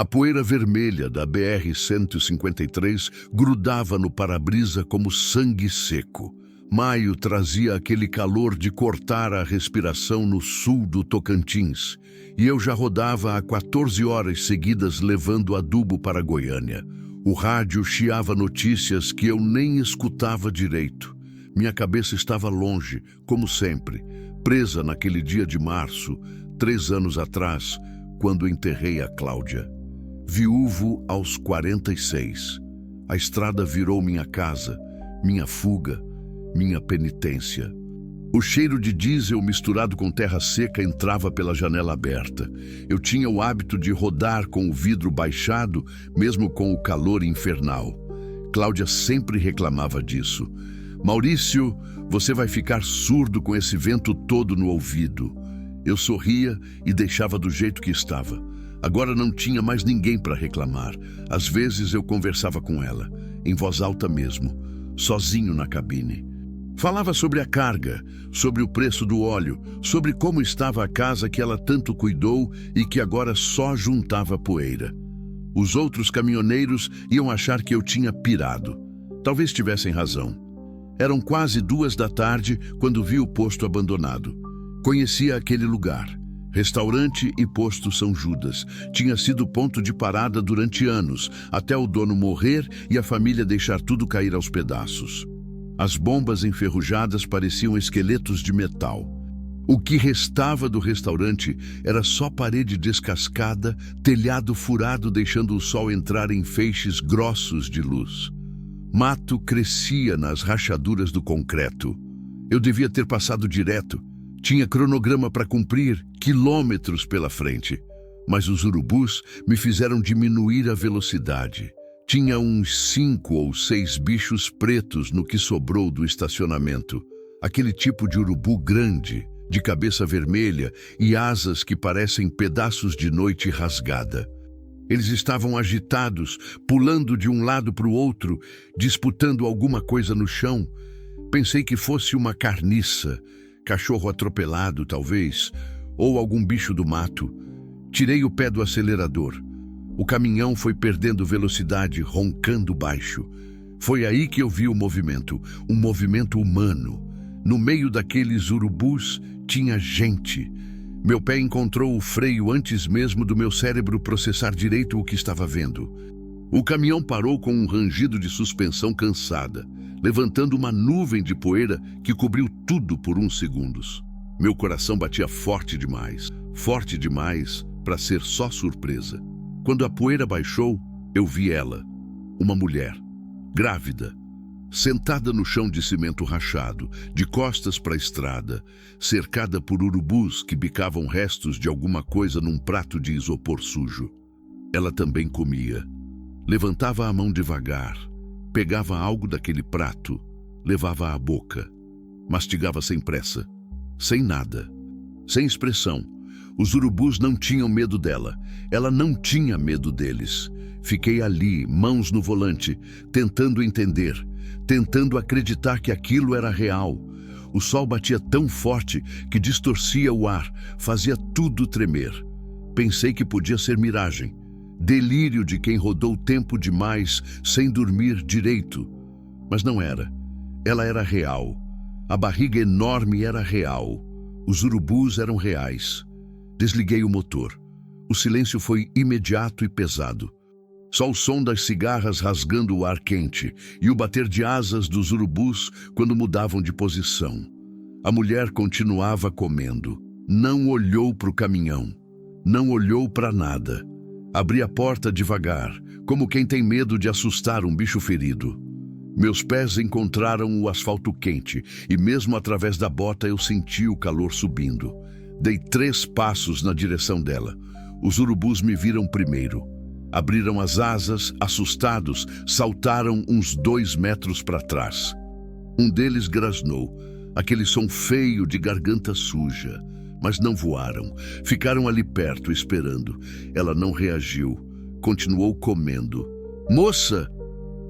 A poeira vermelha da BR-153 grudava no para-brisa como sangue seco. Maio trazia aquele calor de cortar a respiração no sul do Tocantins, e eu já rodava há 14 horas seguidas levando adubo para Goiânia. O rádio chiava notícias que eu nem escutava direito. Minha cabeça estava longe, como sempre, presa naquele dia de março, 3 anos atrás, quando enterrei a Cláudia. Viúvo aos 46. A estrada virou minha casa, minha fuga, minha penitência. O cheiro de diesel misturado com terra seca entrava pela janela aberta. Eu tinha o hábito de rodar com o vidro baixado, mesmo com o calor infernal. Cláudia sempre reclamava disso. Maurício, você vai ficar surdo com esse vento todo no ouvido. Eu sorria e deixava do jeito que estava. Agora não tinha mais ninguém para reclamar. Às vezes eu conversava com ela, em voz alta mesmo, sozinho na cabine. Falava sobre a carga, sobre o preço do óleo, sobre como estava a casa que ela tanto cuidou e que agora só juntava poeira. Os outros caminhoneiros iam achar que eu tinha pirado. Talvez tivessem razão. Eram quase 2 da tarde quando vi o posto abandonado. Conhecia aquele lugar. Restaurante e posto São Judas. Tinha sido ponto de parada durante anos, até o dono morrer e a família deixar tudo cair aos pedaços. As bombas enferrujadas pareciam esqueletos de metal. O que restava do restaurante era só parede descascada, telhado furado deixando o sol entrar em feixes grossos de luz. Mato crescia nas rachaduras do concreto. Eu devia ter passado direto. Tinha cronograma para cumprir, quilômetros pela frente. Mas os urubus me fizeram diminuir a velocidade. Tinha uns 5 ou 6 bichos pretos no que sobrou do estacionamento. Aquele tipo de urubu grande, de cabeça vermelha e asas que parecem pedaços de noite rasgada. Eles estavam agitados, pulando de um lado para o outro, disputando alguma coisa no chão. Pensei que fosse uma carniça, cachorro atropelado, talvez, ou algum bicho do mato. Tirei o pé do acelerador. O caminhão foi perdendo velocidade, roncando baixo. Foi aí que eu vi o movimento, um movimento humano. No meio daqueles urubus tinha gente. Meu pé encontrou o freio antes mesmo do meu cérebro processar direito o que estava vendo. O caminhão parou com um rangido de suspensão cansada, levantando uma nuvem de poeira que cobriu tudo por uns segundos. Meu coração batia forte demais para ser só surpresa. Quando a poeira baixou, eu vi ela, uma mulher, grávida, sentada no chão de cimento rachado, de costas para a estrada, cercada por urubus que bicavam restos de alguma coisa num prato de isopor sujo. Ela também comia. Levantava a mão devagar, pegava algo daquele prato, levava à boca. Mastigava sem pressa, sem nada, sem expressão. Os urubus não tinham medo dela. Ela não tinha medo deles. Fiquei ali, mãos no volante, tentando entender, tentando acreditar que aquilo era real. O sol batia tão forte que distorcia o ar, fazia tudo tremer. Pensei que podia ser miragem. Delírio de quem rodou tempo demais sem dormir direito. Mas não era. Ela era real. A barriga enorme era real. Os urubus eram reais. Desliguei o motor. O silêncio foi imediato e pesado. Só o som das cigarras rasgando o ar quente e o bater de asas dos urubus quando mudavam de posição. A mulher continuava comendo. Não olhou para o caminhão. Não olhou para nada. Abri a porta devagar, como quem tem medo de assustar um bicho ferido. Meus pés encontraram o asfalto quente e mesmo através da bota eu senti o calor subindo. Dei 3 passos na direção dela. Os urubus me viram primeiro. Abriram as asas, assustados, saltaram uns 2 metros para trás. Um deles grasnou, aquele som feio de garganta suja. Mas não voaram. Ficaram ali perto, esperando. Ela não reagiu. Continuou comendo. Moça!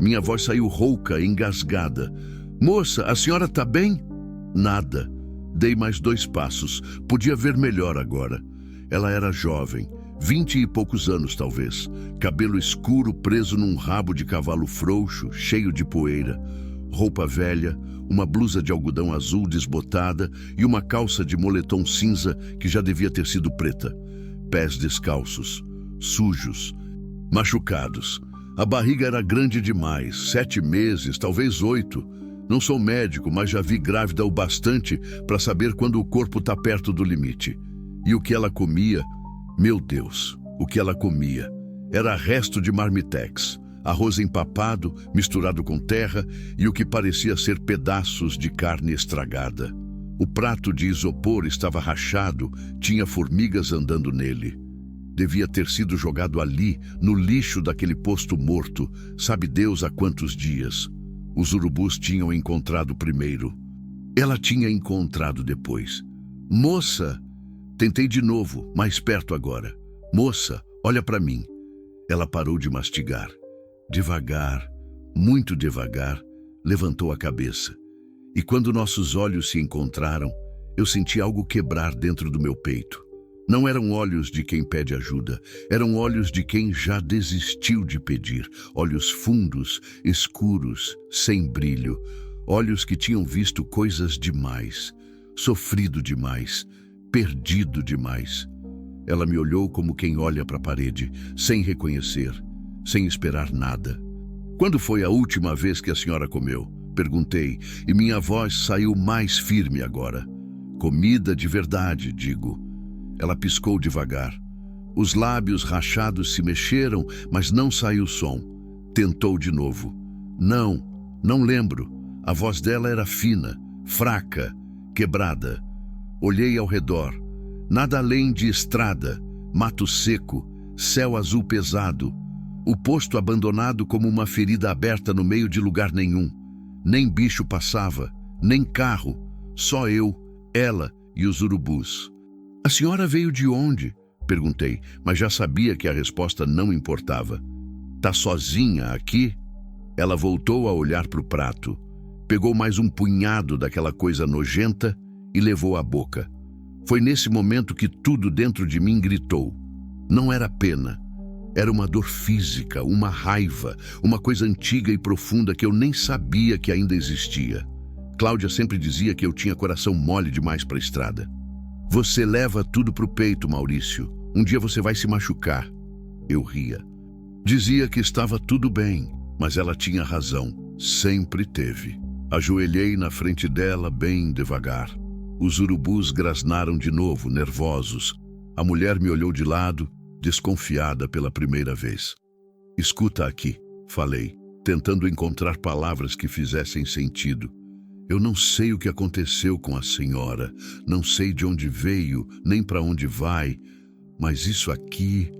Minha voz saiu rouca, engasgada. Moça, a senhora tá bem? Nada. Dei mais 2 passos. Podia ver melhor agora. Ela era jovem, 20 e poucos anos, talvez. Cabelo escuro preso num rabo de cavalo frouxo, cheio de poeira. Roupa velha, uma blusa de algodão azul desbotada e uma calça de moletom cinza que já devia ter sido preta. Pés descalços, sujos, machucados. A barriga era grande demais, 7 meses, talvez 8. Não sou médico, mas já vi grávida o bastante para saber quando o corpo está perto do limite. E o que ela comia? Meu Deus, o que ela comia? Era resto de marmitex, arroz empapado, misturado com terra e o que parecia ser pedaços de carne estragada. O prato de isopor estava rachado, tinha formigas andando nele. Devia ter sido jogado ali, no lixo daquele posto morto, sabe Deus há quantos dias. Os urubus tinham encontrado primeiro. Ela tinha encontrado depois. Moça! Tentei de novo, mais perto agora. Moça, olha para mim. Ela parou de mastigar. Devagar, muito devagar, levantou a cabeça. E quando nossos olhos se encontraram, eu senti algo quebrar dentro do meu peito. Não eram olhos de quem pede ajuda, eram olhos de quem já desistiu de pedir. Olhos fundos, escuros, sem brilho. Olhos que tinham visto coisas demais, sofrido demais, perdido demais. Ela me olhou como quem olha para a parede, sem reconhecer, sem esperar nada. Quando foi a última vez que a senhora comeu? Perguntei, e minha voz saiu mais firme agora. Comida de verdade, digo. Ela piscou devagar. Os lábios rachados se mexeram, mas não saiu som. Tentou de novo. Não lembro. A voz dela era fina, fraca, quebrada. Olhei ao redor. Nada além de estrada, mato seco, céu azul pesado. O posto abandonado como uma ferida aberta no meio de lugar nenhum. Nem bicho passava, nem carro. Só eu, ela e os urubus. A senhora veio de onde? Perguntei, mas já sabia que a resposta não importava. Tá sozinha aqui? Ela voltou a olhar para o prato. Pegou mais um punhado daquela coisa nojenta e levou à boca. Foi nesse momento que tudo dentro de mim gritou. Não era pena. Era uma dor física, uma raiva, uma coisa antiga e profunda que eu nem sabia que ainda existia. Cláudia sempre dizia que eu tinha coração mole demais para a estrada. Você leva tudo pro peito, Maurício. Um dia você vai se machucar. Eu ria. Dizia que estava tudo bem, mas ela tinha razão. Sempre teve. Ajoelhei na frente dela bem devagar. Os urubus grasnaram de novo, nervosos. A mulher me olhou de lado, desconfiada pela primeira vez. Escuta aqui, falei, tentando encontrar palavras que fizessem sentido. Eu não sei o que aconteceu com a senhora, não sei de onde veio, nem para onde vai, mas isso aqui,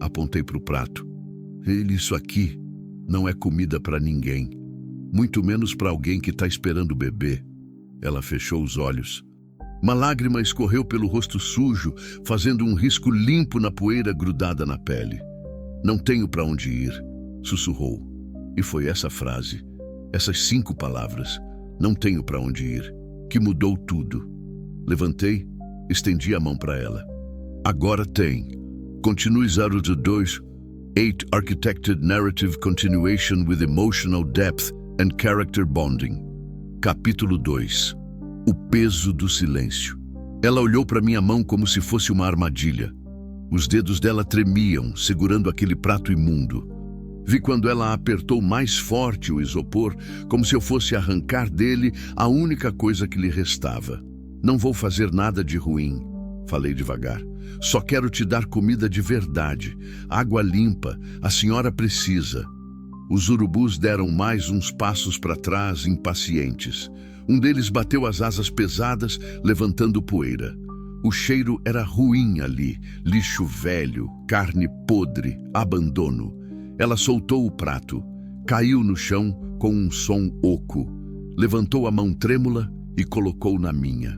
apontei para o prato, isso aqui não é comida para ninguém, muito menos para alguém que está esperando o bebê. Ela fechou os olhos. Uma lágrima escorreu pelo rosto sujo, fazendo um risco limpo na poeira grudada na pele. Não tenho para onde ir, sussurrou. E foi essa frase, essas 5 palavras, não tenho para onde ir, que mudou tudo. Levantei, estendi a mão para ela. Agora tem. Continue 0-2, 8 Architected Narrative Continuation with Emotional Depth and Character Bonding. Capítulo 2. O peso do silêncio. Ela olhou para minha mão como se fosse uma armadilha. Os dedos dela tremiam, segurando aquele prato imundo. Vi quando ela apertou mais forte o isopor, como se eu fosse arrancar dele a única coisa que lhe restava. Não vou fazer nada de ruim, falei devagar. Só quero te dar comida de verdade, água limpa, a senhora precisa. Os urubus deram mais uns passos para trás, impacientes. Um deles bateu as asas pesadas, levantando poeira. O cheiro era ruim ali, lixo velho, carne podre, abandono. Ela soltou o prato, caiu no chão com um som oco, levantou a mão trêmula e colocou na minha.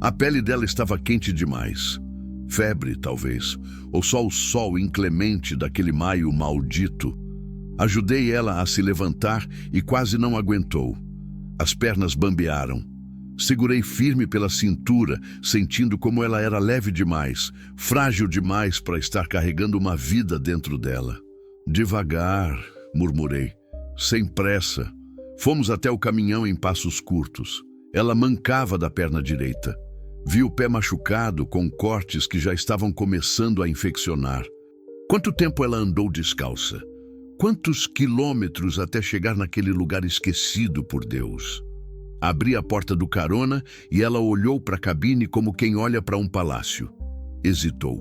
A pele dela estava quente demais. Febre, talvez, ou só o sol inclemente daquele maio maldito. Ajudei ela a se levantar e quase não aguentou. As pernas bambearam. Segurei firme pela cintura, sentindo como ela era leve demais, frágil demais para estar carregando uma vida dentro dela. Devagar, murmurei, sem pressa. Fomos até o caminhão em passos curtos. Ela mancava da perna direita. Vi o pé machucado com cortes que já estavam começando a infeccionar. Quanto tempo ela andou descalça? Quantos quilômetros até chegar naquele lugar esquecido por Deus? Abri a porta do carona e ela olhou para a cabine como quem olha para um palácio. Hesitou.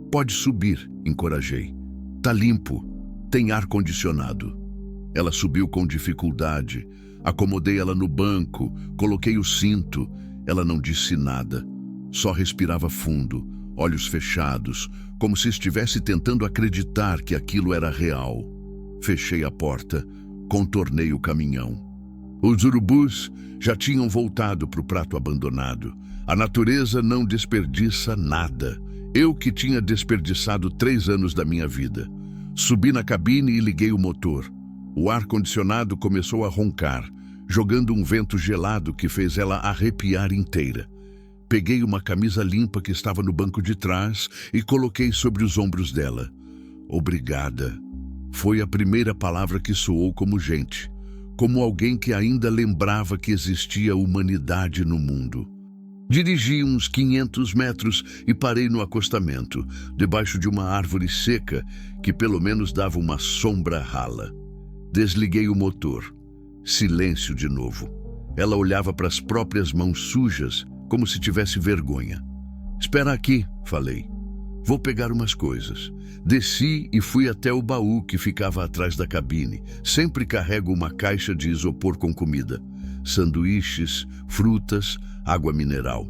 Pode subir, encorajei. Tá limpo, tem ar-condicionado. Ela subiu com dificuldade. Acomodei ela no banco, coloquei o cinto. Ela não disse nada. Só respirava fundo, olhos fechados, como se estivesse tentando acreditar que aquilo era real. Fechei a porta, contornei o caminhão. Os urubus já tinham voltado para o prato abandonado. A natureza não desperdiça nada. Eu que tinha desperdiçado 3 anos da minha vida. Subi na cabine e liguei o motor. O ar-condicionado começou a roncar, jogando um vento gelado que fez ela arrepiar inteira. Peguei uma camisa limpa que estava no banco de trás e coloquei sobre os ombros dela. Obrigada. Foi a primeira palavra que soou como gente, como alguém que ainda lembrava que existia humanidade no mundo. Dirigi uns 500 metros e parei no acostamento, debaixo de uma árvore seca que pelo menos dava uma sombra rala. Desliguei o motor. Silêncio de novo. Ela olhava para as próprias mãos sujas, como se tivesse vergonha. Espera aqui, falei. Vou pegar umas coisas. Desci e fui até o baú que ficava atrás da cabine. Sempre carrego uma caixa de isopor com comida. Sanduíches, frutas, água mineral.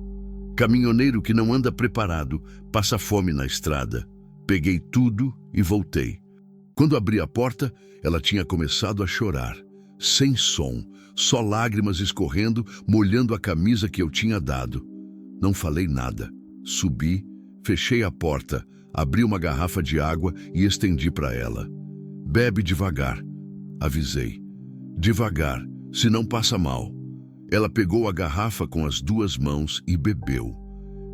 Caminhoneiro que não anda preparado, passa fome na estrada. Peguei tudo e voltei. Quando abri a porta, ela tinha começado a chorar. Sem som, só lágrimas escorrendo, molhando a camisa que eu tinha dado. Não falei nada. Subi, fechei a porta, abri uma garrafa de água e estendi para ela. Bebe devagar, avisei. Devagar, senão passa mal. Ela pegou a garrafa com as 2 mãos e bebeu.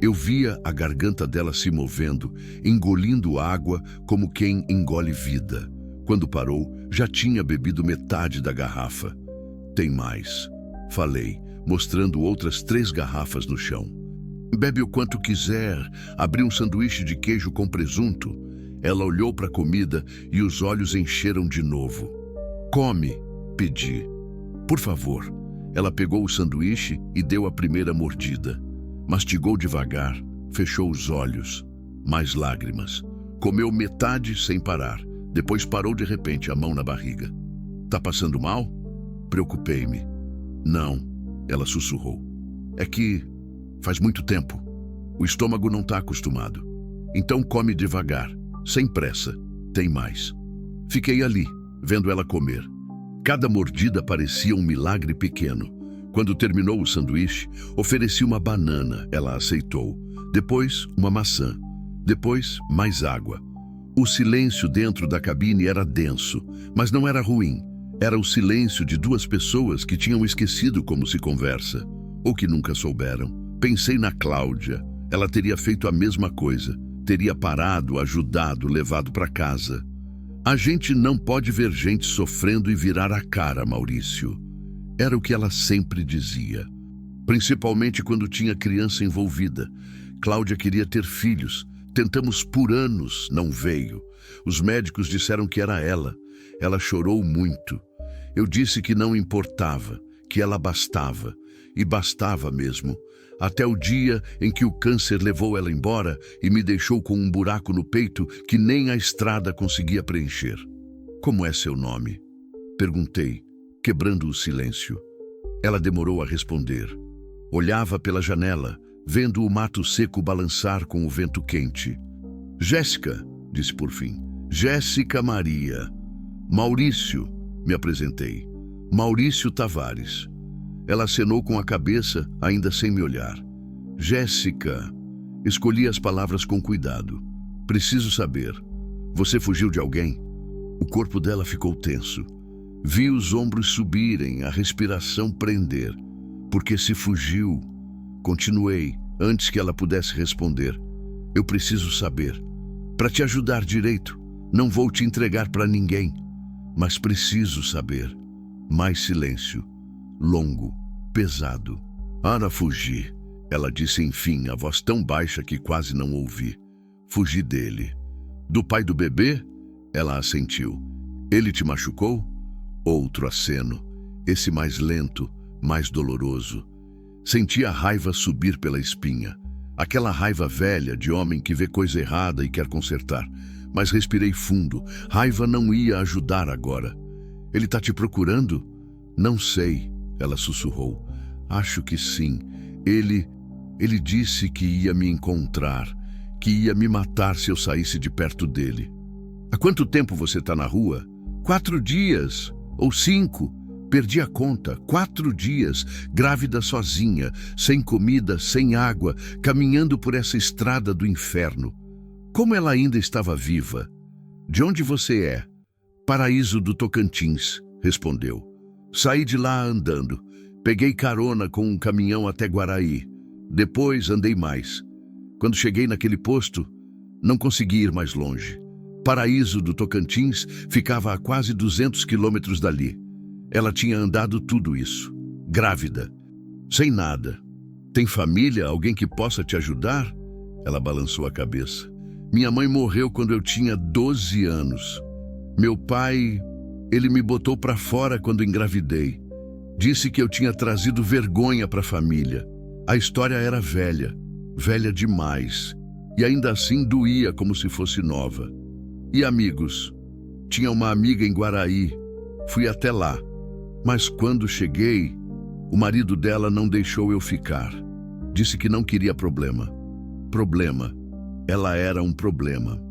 Eu via a garganta dela se movendo, engolindo água como quem engole vida. Quando parou, já tinha bebido metade da garrafa. Tem mais, falei, mostrando outras 3 garrafas no chão. Bebe o quanto quiser. Abri um sanduíche de queijo com presunto. Ela olhou para a comida e os olhos encheram de novo. Come, pedi. Por favor. Ela pegou o sanduíche e deu a primeira mordida. Mastigou devagar, fechou os olhos. Mais lágrimas. Comeu metade sem parar. Depois parou de repente, a mão na barriga. Tá passando mal? Preocupei-me. Não, ela sussurrou. É que faz muito tempo. O estômago não está acostumado. Então come devagar, sem pressa. Tem mais. Fiquei ali, vendo ela comer. Cada mordida parecia um milagre pequeno. Quando terminou o sanduíche, ofereci uma banana. Ela aceitou. Depois, uma maçã. Depois, mais água. O silêncio dentro da cabine era denso, mas não era ruim. Era o silêncio de 2 pessoas que tinham esquecido como se conversa, ou que nunca souberam. Pensei na Cláudia. Ela teria feito a mesma coisa. Teria parado, ajudado, levado para casa. A gente não pode ver gente sofrendo e virar a cara, Maurício. Era o que ela sempre dizia. Principalmente quando tinha criança envolvida. Cláudia queria ter filhos. Tentamos por anos, não veio. Os médicos disseram que era ela. Ela chorou muito. Eu disse que não importava, que ela bastava. E bastava mesmo. Até o dia em que o câncer levou ela embora e me deixou com um buraco no peito que nem a estrada conseguia preencher. Como é seu nome? Perguntei, quebrando o silêncio. Ela demorou a responder. Olhava pela janela, vendo o mato seco balançar com o vento quente. Jéssica, disse por fim. Jéssica Maria. Maurício, me apresentei. Maurício Tavares. Ela acenou com a cabeça, ainda sem me olhar. Jéssica. Escolhi as palavras com cuidado. Preciso saber. Você fugiu de alguém? O corpo dela ficou tenso. Vi os ombros subirem, a respiração prender. Porque se fugiu. Continuei, antes que ela pudesse responder. Eu preciso saber. Para te ajudar direito, não vou te entregar para ninguém. Mas preciso saber. Mais silêncio. Longo. Pesado. Para fugir. Ela disse enfim, a voz tão baixa que quase não ouvi. Fugi dele. Do pai do bebê? Ela assentiu. Ele te machucou? Outro aceno. Esse mais lento, mais doloroso. Senti a raiva subir pela espinha. Aquela raiva velha de homem que vê coisa errada e quer consertar. Mas respirei fundo. Raiva não ia ajudar agora. Ele tá te procurando? Não sei, ela sussurrou. Acho que sim. Ele disse que ia me encontrar, que ia me matar se eu saísse de perto dele. Há quanto tempo você tá na rua? 4 dias, ou 5. Perdi a conta. 4 dias, grávida sozinha, sem comida, sem água, caminhando por essa estrada do inferno. Como ela ainda estava viva? De onde você é? Paraíso do Tocantins, respondeu. Saí de lá andando. Peguei carona com um caminhão até Guaraí. Depois andei mais. Quando cheguei naquele posto, não consegui ir mais longe. Paraíso do Tocantins ficava a quase 200 quilômetros dali. Ela tinha andado tudo isso. Grávida. Sem nada. Tem família? Alguém que possa te ajudar? Ela balançou a cabeça. Minha mãe morreu quando eu tinha 12 anos. Meu pai, ele me botou para fora quando engravidei. Disse que eu tinha trazido vergonha para a família. A história era velha, velha demais. E ainda assim doía como se fosse nova. E amigos? Tinha uma amiga em Guaraí. Fui até lá. Mas quando cheguei, o marido dela não deixou eu ficar. Disse que não queria problema. Problema. Ela era um problema.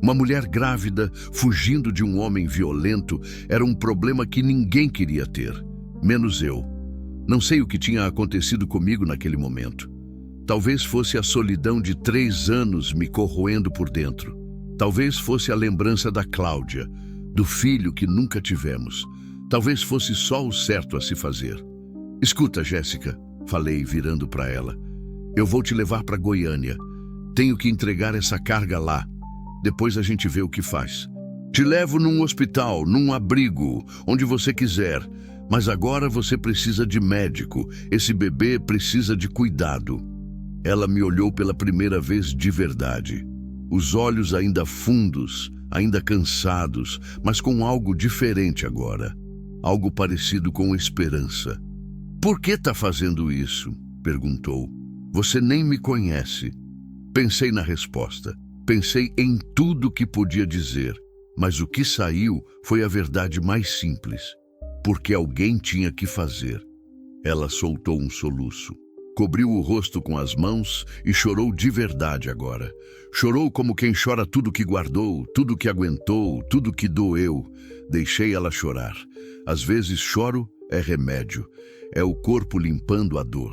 Uma mulher grávida, fugindo de um homem violento, era um problema que ninguém queria ter, menos eu. Não sei o que tinha acontecido comigo naquele momento. Talvez fosse a solidão de 3 anos me corroendo por dentro. Talvez fosse a lembrança da Cláudia, do filho que nunca tivemos. Talvez fosse só o certo a se fazer. Escuta, Jéssica, falei virando para ela. Eu vou te levar para Goiânia. Tenho que entregar essa carga lá. Depois a gente vê o que faz. Te levo num hospital, num abrigo, onde você quiser. Mas agora você precisa de médico. Esse bebê precisa de cuidado. Ela me olhou pela primeira vez de verdade. Os olhos ainda fundos, ainda cansados, mas com algo diferente agora. Algo parecido com esperança. Por que tá fazendo isso? Perguntou. Você nem me conhece. Pensei na resposta. Pensei em tudo que podia dizer. Mas o que saiu foi a verdade mais simples. Porque alguém tinha que fazer. Ela soltou um soluço. Cobriu o rosto com as mãos e chorou de verdade agora. Chorou como quem chora tudo que guardou, tudo que aguentou, tudo que doeu. Deixei ela chorar. Às vezes choro é remédio. É o corpo limpando a dor.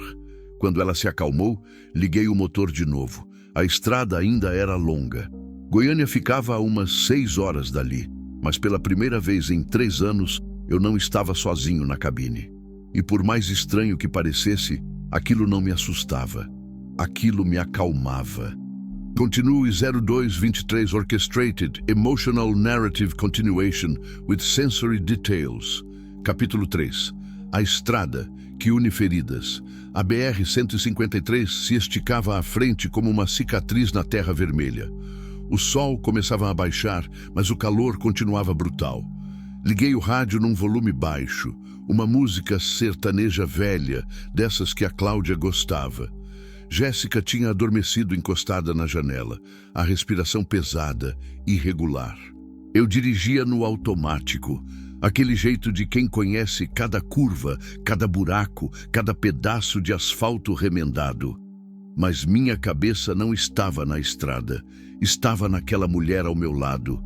Quando ela se acalmou, liguei o motor de novo. A estrada ainda era longa. Goiânia ficava a umas 6 horas dali. Mas pela primeira vez em 3 anos, eu não estava sozinho na cabine. E por mais estranho que parecesse, aquilo não me assustava. Aquilo me acalmava. Continue 0223 Orchestrated Emotional Narrative Continuation with Sensory Details. Capítulo 3. A estrada que une feridas. A BR-153 se esticava à frente como uma cicatriz na terra vermelha. O sol começava a baixar, mas o calor continuava brutal. Liguei o rádio num volume baixo, uma música sertaneja velha, dessas que a Cláudia gostava. Jéssica tinha adormecido encostada na janela, a respiração pesada, irregular. Eu dirigia no automático, aquele jeito de quem conhece cada curva, cada buraco, cada pedaço de asfalto remendado. Mas minha cabeça não estava na estrada, estava naquela mulher ao meu lado,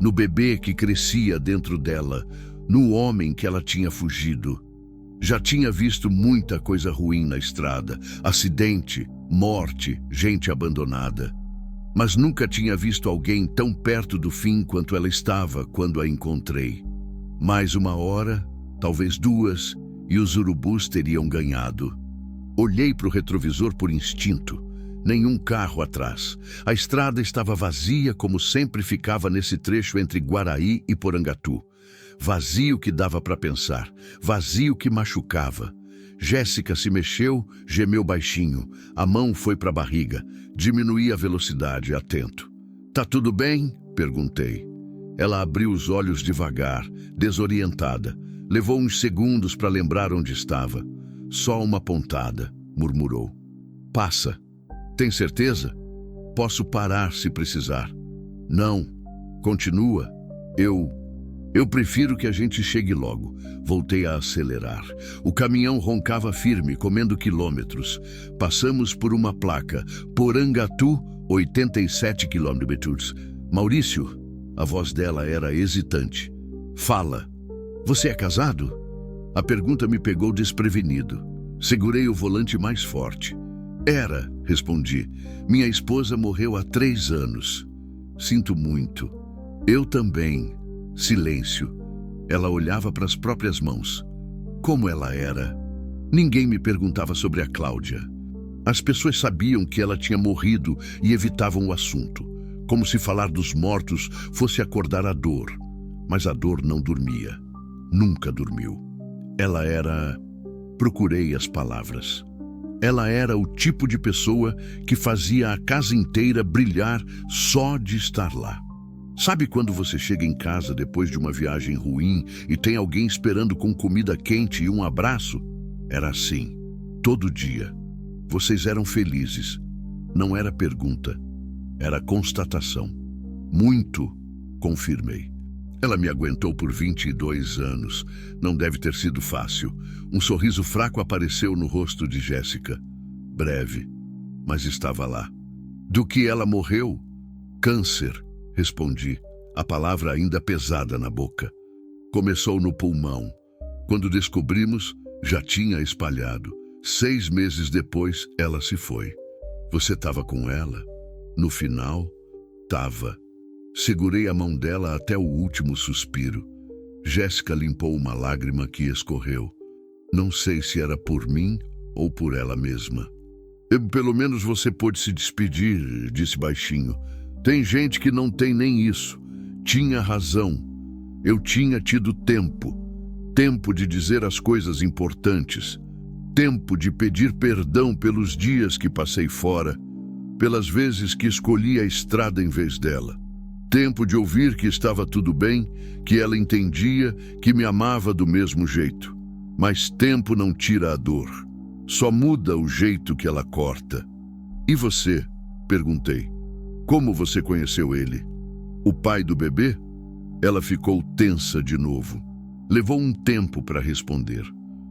no bebê que crescia dentro dela, no homem que ela tinha fugido. Já tinha visto muita coisa ruim na estrada, acidente, morte, gente abandonada. Mas nunca tinha visto alguém tão perto do fim quanto ela estava quando a encontrei. Mais 1 hora, talvez 2, e os urubus teriam ganhado. Olhei para o retrovisor por instinto. Nenhum carro atrás. A estrada estava vazia, como sempre ficava nesse trecho entre Guaraí e Porangatu. Vazio que dava para pensar, vazio que machucava. Jéssica se mexeu, gemeu baixinho. A mão foi para a barriga. Diminuí a velocidade, atento. "Tá tudo bem?" perguntei. Ela abriu os olhos devagar, desorientada. Levou uns segundos para lembrar onde estava. "Só uma pontada", murmurou. "Passa. Tem certeza? Posso parar se precisar." "Não. Continua. Eu prefiro que a gente chegue logo." Voltei a acelerar. O caminhão roncava firme, comendo quilômetros. Passamos por uma placa. Porangatu, 87 quilômetros. "Maurício." A voz dela era hesitante. "Fala. Você é casado?" A pergunta me pegou desprevenido. Segurei o volante mais forte. "Era", respondi. "Minha esposa morreu há 3 anos." "Sinto muito." "Eu também." Silêncio. Ela olhava para as próprias mãos. Como ela era? Ninguém me perguntava sobre a Cláudia. As pessoas sabiam que ela tinha morrido e evitavam o assunto, como se falar dos mortos fosse acordar a dor. Mas a dor não dormia. Nunca dormiu. Ela era... Procurei as palavras. Ela era o tipo de pessoa que fazia a casa inteira brilhar só de estar lá. Sabe quando você chega em casa depois de uma viagem ruim e tem alguém esperando com comida quente e um abraço? Era assim, todo dia. Vocês eram felizes. Não era pergunta, era constatação. "Muito", confirmei. Ela me aguentou por 22 anos. Não deve ter sido fácil. Um sorriso fraco apareceu no rosto de Jéssica. Breve, mas estava lá. "Do que ela morreu?" "Câncer", respondi, a palavra ainda pesada na boca. "Começou no pulmão. Quando descobrimos, já tinha espalhado. 6 meses depois, ela se foi." "Você estava com ela?" "No final, tava." Segurei a mão dela até o último suspiro. Jéssica limpou uma lágrima que escorreu. Não sei se era por mim ou por ela mesma. "Pelo menos você pôde se despedir", disse baixinho. "Tem gente que não tem nem isso." Tinha razão. Eu tinha tido tempo. Tempo de dizer as coisas importantes. Tempo de pedir perdão pelos dias que passei fora, pelas vezes que escolhi a estrada em vez dela. Tempo de ouvir que estava tudo bem, que ela entendia, que me amava do mesmo jeito. Mas tempo não tira a dor. Só muda o jeito que ela corta. "E você?" perguntei. "Como você conheceu ele?" "O pai do bebê?" Ela ficou tensa de novo. Levou um tempo para responder.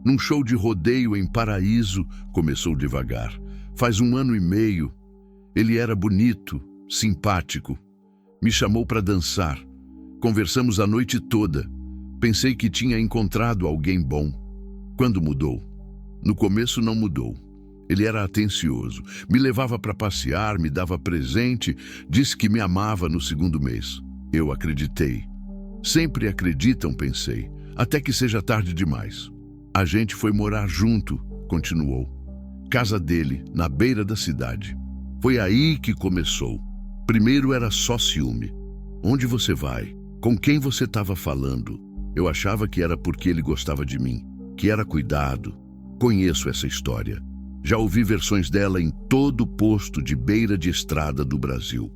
"Num show de rodeio em Paraíso", começou devagar. "Faz 1 ano e meio. Ele era bonito, simpático. Me chamou para dançar. Conversamos a noite toda. Pensei que tinha encontrado alguém bom." "Quando mudou?" "No começo não mudou. Ele era atencioso. Me levava para passear, me dava presente, disse que me amava no 2º mês." Eu acreditei. Sempre acreditam, pensei, até que seja tarde demais. "A gente foi morar junto", continuou. "Casa dele, na beira da cidade. Foi aí que começou. Primeiro era só ciúme. Onde você vai? Com quem você estava falando? Eu achava que era porque ele gostava de mim, que era cuidado. Conheço essa história. Já ouvi versões dela em todo posto de beira de estrada do Brasil.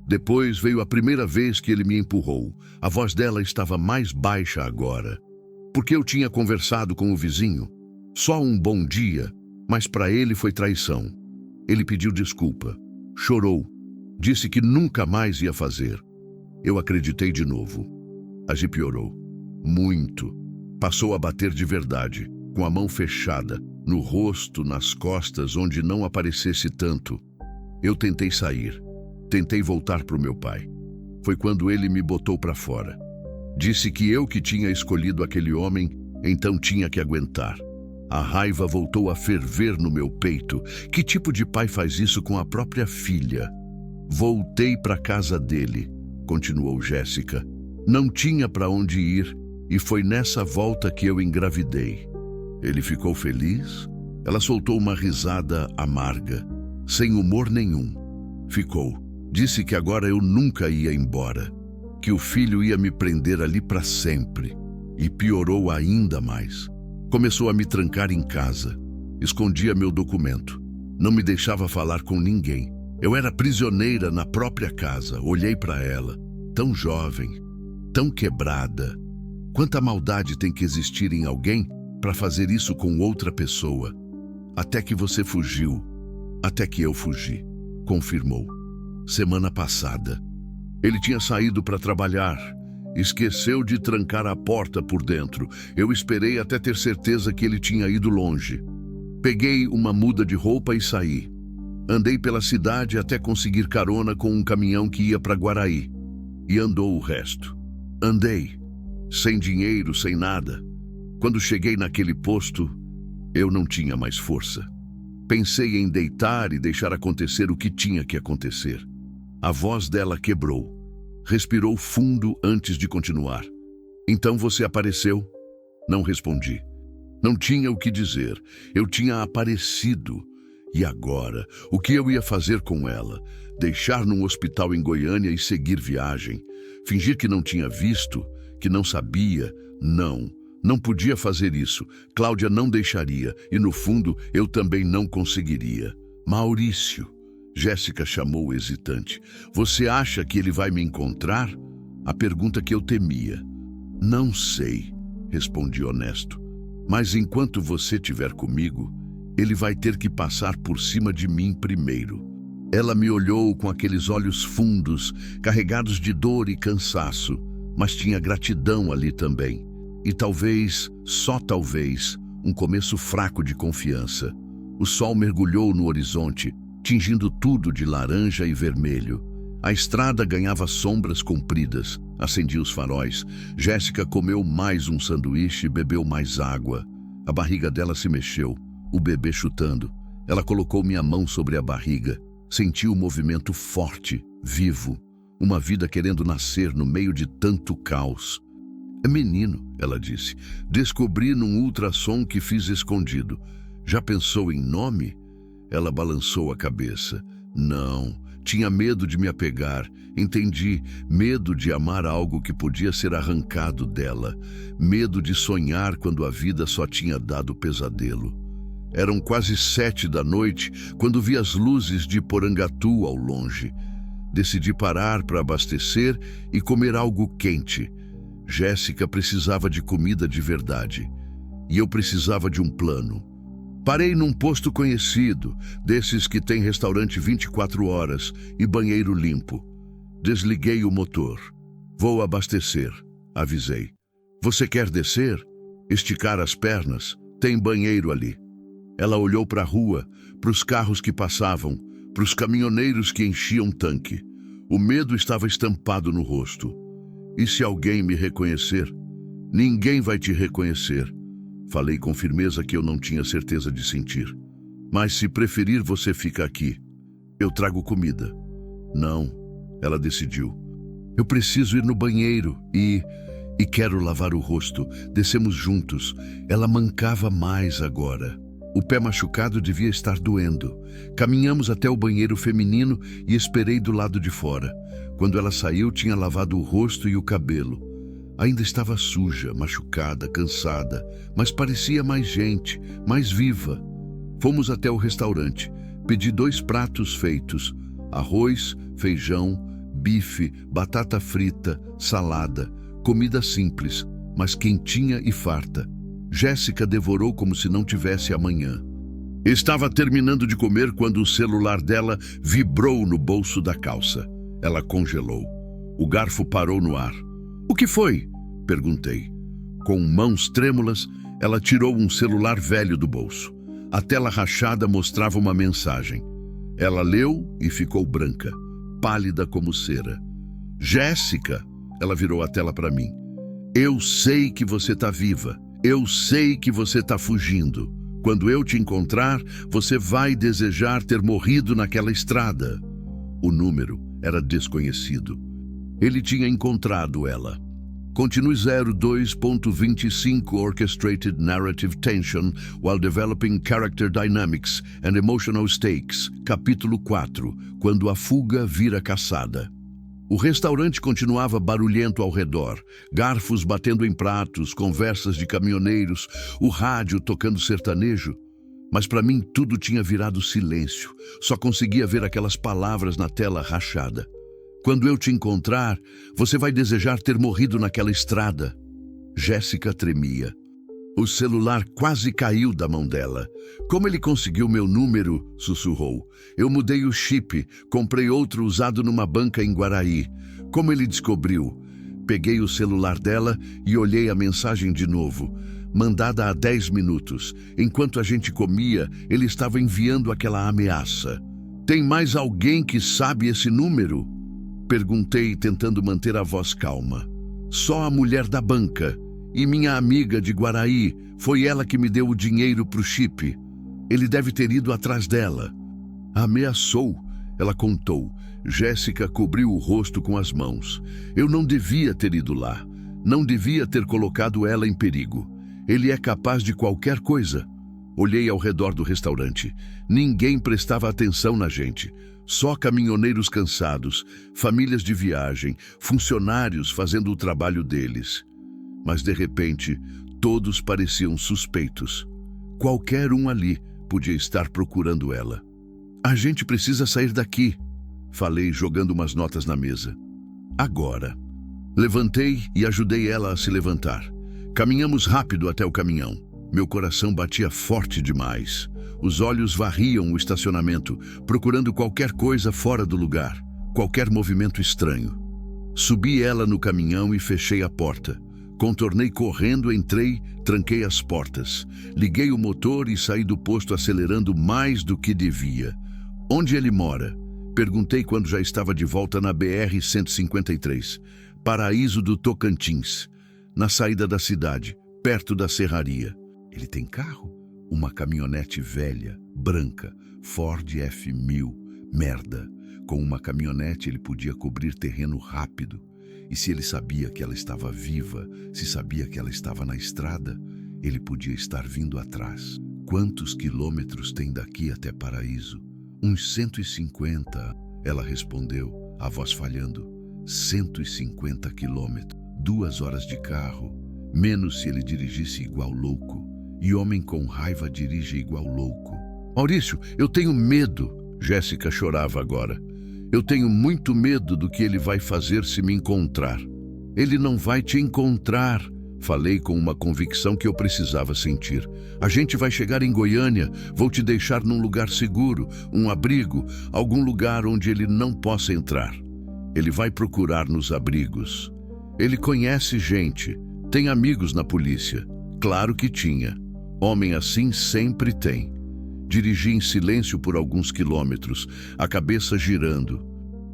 Depois veio a primeira vez que ele me empurrou. A voz dela estava mais baixa agora. Porque eu tinha conversado com o vizinho. Só um bom dia, mas para ele foi traição. Ele pediu desculpa. Chorou. Disse que nunca mais ia fazer. Eu acreditei de novo. A Gi piorou. Muito. Passou a bater de verdade, com a mão fechada, no rosto, nas costas, onde não aparecesse tanto. Eu tentei sair. Tentei voltar para o meu pai. Foi quando ele me botou para fora. Disse que eu que tinha escolhido aquele homem, então tinha que aguentar. A raiva voltou a ferver no meu peito. Que tipo de pai faz isso com a própria filha? Voltei para a casa dele, continuou Jéssica. Não tinha para onde ir e foi nessa volta que eu engravidei. Ele ficou feliz? Ela soltou uma risada amarga, sem humor nenhum. Ficou. Disse que agora eu nunca ia embora, que o filho ia me prender ali para sempre. E piorou ainda mais. Começou a me trancar em casa. Escondia meu documento. Não me deixava falar com ninguém. Eu era prisioneira na própria casa. Olhei para ela, tão jovem, tão quebrada. Quanta maldade tem que existir em alguém para fazer isso com outra pessoa? Até que você fugiu. Até que eu fugi, confirmou. Semana passada. Ele tinha saído para trabalhar. Esqueceu de trancar a porta por dentro. Eu esperei até ter certeza que ele tinha ido longe. Peguei uma muda de roupa e saí. Andei pela cidade até conseguir carona com um caminhão que ia para Guaraí. E andou o resto. Andei, sem dinheiro, sem nada. Quando cheguei naquele posto, eu não tinha mais força. Pensei em deitar e deixar acontecer o que tinha que acontecer. A voz dela quebrou. Respirou fundo antes de continuar. Então você apareceu? Não respondi. Não tinha o que dizer. Eu tinha aparecido. E agora, o que eu ia fazer com ela? Deixar num hospital em Goiânia e seguir viagem? Fingir que não tinha visto? Que não sabia? Não podia fazer isso. Cláudia não deixaria. E no fundo, eu também não conseguiria. Maurício. Jéssica chamou hesitante. Você acha que ele vai me encontrar? A pergunta que eu temia. Não sei, respondi honesto. Mas enquanto você estiver comigo, ele vai ter que passar por cima de mim primeiro. Ela me olhou com aqueles olhos fundos, carregados de dor e cansaço, mas tinha gratidão ali também. E talvez, só talvez, um começo fraco de confiança. O sol mergulhou no horizonte, tingindo tudo de laranja e vermelho. A estrada ganhava sombras compridas. Acendi os faróis. Jéssica comeu mais um sanduíche e bebeu mais água. A barriga dela se mexeu, o bebê chutando. Ela colocou minha mão sobre a barriga. Senti o movimento forte, vivo. Uma vida querendo nascer no meio de tanto caos. É menino, ela disse. Descobri num ultrassom que fiz escondido. Já pensou em nome? Ela balançou a cabeça. Não, tinha medo de me apegar. Entendi, medo de amar algo que podia ser arrancado dela. Medo de sonhar quando a vida só tinha dado pesadelo. Eram quase 7 da noite quando vi as luzes de Porangatu ao longe. Decidi parar para abastecer e comer algo quente. Jéssica precisava de comida de verdade. E eu precisava de um plano. Parei num posto conhecido, desses que tem restaurante 24 horas e banheiro limpo. Desliguei o motor. Vou abastecer, avisei. Você quer descer? Esticar as pernas? Tem banheiro ali. Ela olhou para a rua, para os carros que passavam, para os caminhoneiros que enchiam tanque. O medo estava estampado no rosto. E se alguém me reconhecer? Ninguém vai te reconhecer. Falei com firmeza que eu não tinha certeza de sentir. Mas se preferir, você fica aqui. Eu trago comida. Não, ela decidiu. Eu preciso ir no banheiro e quero lavar o rosto. Descemos juntos. Ela mancava mais agora. O pé machucado devia estar doendo. Caminhamos até o banheiro feminino e esperei do lado de fora. Quando ela saiu, tinha lavado o rosto e o cabelo. Ainda estava suja, machucada, cansada, mas parecia mais gente, mais viva. Fomos até o restaurante. Pedi 2 pratos feitos: arroz, feijão, bife, batata frita, salada. Comida simples, mas quentinha e farta. Jéssica devorou como se não tivesse amanhã. Estava terminando de comer quando o celular dela vibrou no bolso da calça. Ela congelou. O garfo parou no ar. O que foi? Perguntei. Com mãos trêmulas, ela tirou um celular velho do bolso. A tela rachada mostrava uma mensagem. Ela leu e ficou branca, pálida como cera. Jéssica, ela virou a tela para mim. Eu sei que você está viva. Eu sei que você está fugindo. Quando eu te encontrar, você vai desejar ter morrido naquela estrada. O número era desconhecido. Ele tinha encontrado ela. Continue 02.25 Orchestrated Narrative Tension while Developing Character Dynamics and Emotional Stakes, capítulo 4, quando a fuga vira caçada. O restaurante continuava barulhento ao redor, garfos batendo em pratos, conversas de caminhoneiros, o rádio tocando sertanejo. Mas para mim tudo tinha virado silêncio, só conseguia ver aquelas palavras na tela rachada. Quando eu te encontrar, você vai desejar ter morrido naquela estrada. Jéssica tremia. O celular quase caiu da mão dela. Como ele conseguiu meu número? Sussurrou. Eu mudei o chip, comprei outro usado numa banca em Guaraí. Como ele descobriu? Peguei o celular dela e olhei a mensagem de novo. Mandada há 10 minutos. Enquanto a gente comia, ele estava enviando aquela ameaça. Tem mais alguém que sabe esse número? Perguntei, tentando manter a voz calma. Só a mulher da banca. E minha amiga de Guaraí. Foi ela que me deu o dinheiro pro chip. Ele deve ter ido atrás dela. Ameaçou, ela contou. Jéssica cobriu o rosto com as mãos. Eu não devia ter ido lá. Não devia ter colocado ela em perigo. Ele é capaz de qualquer coisa. Olhei ao redor do restaurante. Ninguém prestava atenção na gente. Só caminhoneiros cansados, famílias de viagem, funcionários fazendo o trabalho deles. Mas, de repente, todos pareciam suspeitos. Qualquer um ali podia estar procurando ela. A gente precisa sair daqui, falei, jogando umas notas na mesa. Agora. Levantei e ajudei ela a se levantar. Caminhamos rápido até o caminhão. Meu coração batia forte demais. Os olhos varriam o estacionamento, procurando qualquer coisa fora do lugar, qualquer movimento estranho. Subi ela no caminhão e fechei a porta. Contornei correndo, entrei, tranquei as portas. Liguei o motor e saí do posto acelerando mais do que devia. Onde ele mora? Perguntei quando já estava de volta na BR-153, Paraíso do Tocantins, na saída da cidade, perto da serraria. Ele tem carro? Uma caminhonete velha, branca, Ford F1000, merda. Com uma caminhonete ele podia cobrir terreno rápido. E se ele sabia que ela estava viva, se sabia que ela estava na estrada, ele podia estar vindo atrás. Quantos quilômetros tem daqui até Paraíso? Uns 150, ela respondeu, a voz falhando. 150 quilômetros, 2 horas de carro, menos se ele dirigisse igual louco. E homem com raiva dirige igual louco. Maurício, eu tenho medo. Jéssica chorava agora. Eu tenho muito medo do que ele vai fazer se me encontrar. Ele não vai te encontrar. Falei com uma convicção que eu precisava sentir. A gente vai chegar em Goiânia. Vou te deixar num lugar seguro, um abrigo, algum lugar onde ele não possa entrar. Ele vai procurar nos abrigos. Ele conhece gente. Tem amigos na polícia. Claro que tinha. Homem assim sempre tem. Dirigi em silêncio por alguns quilômetros, a cabeça girando.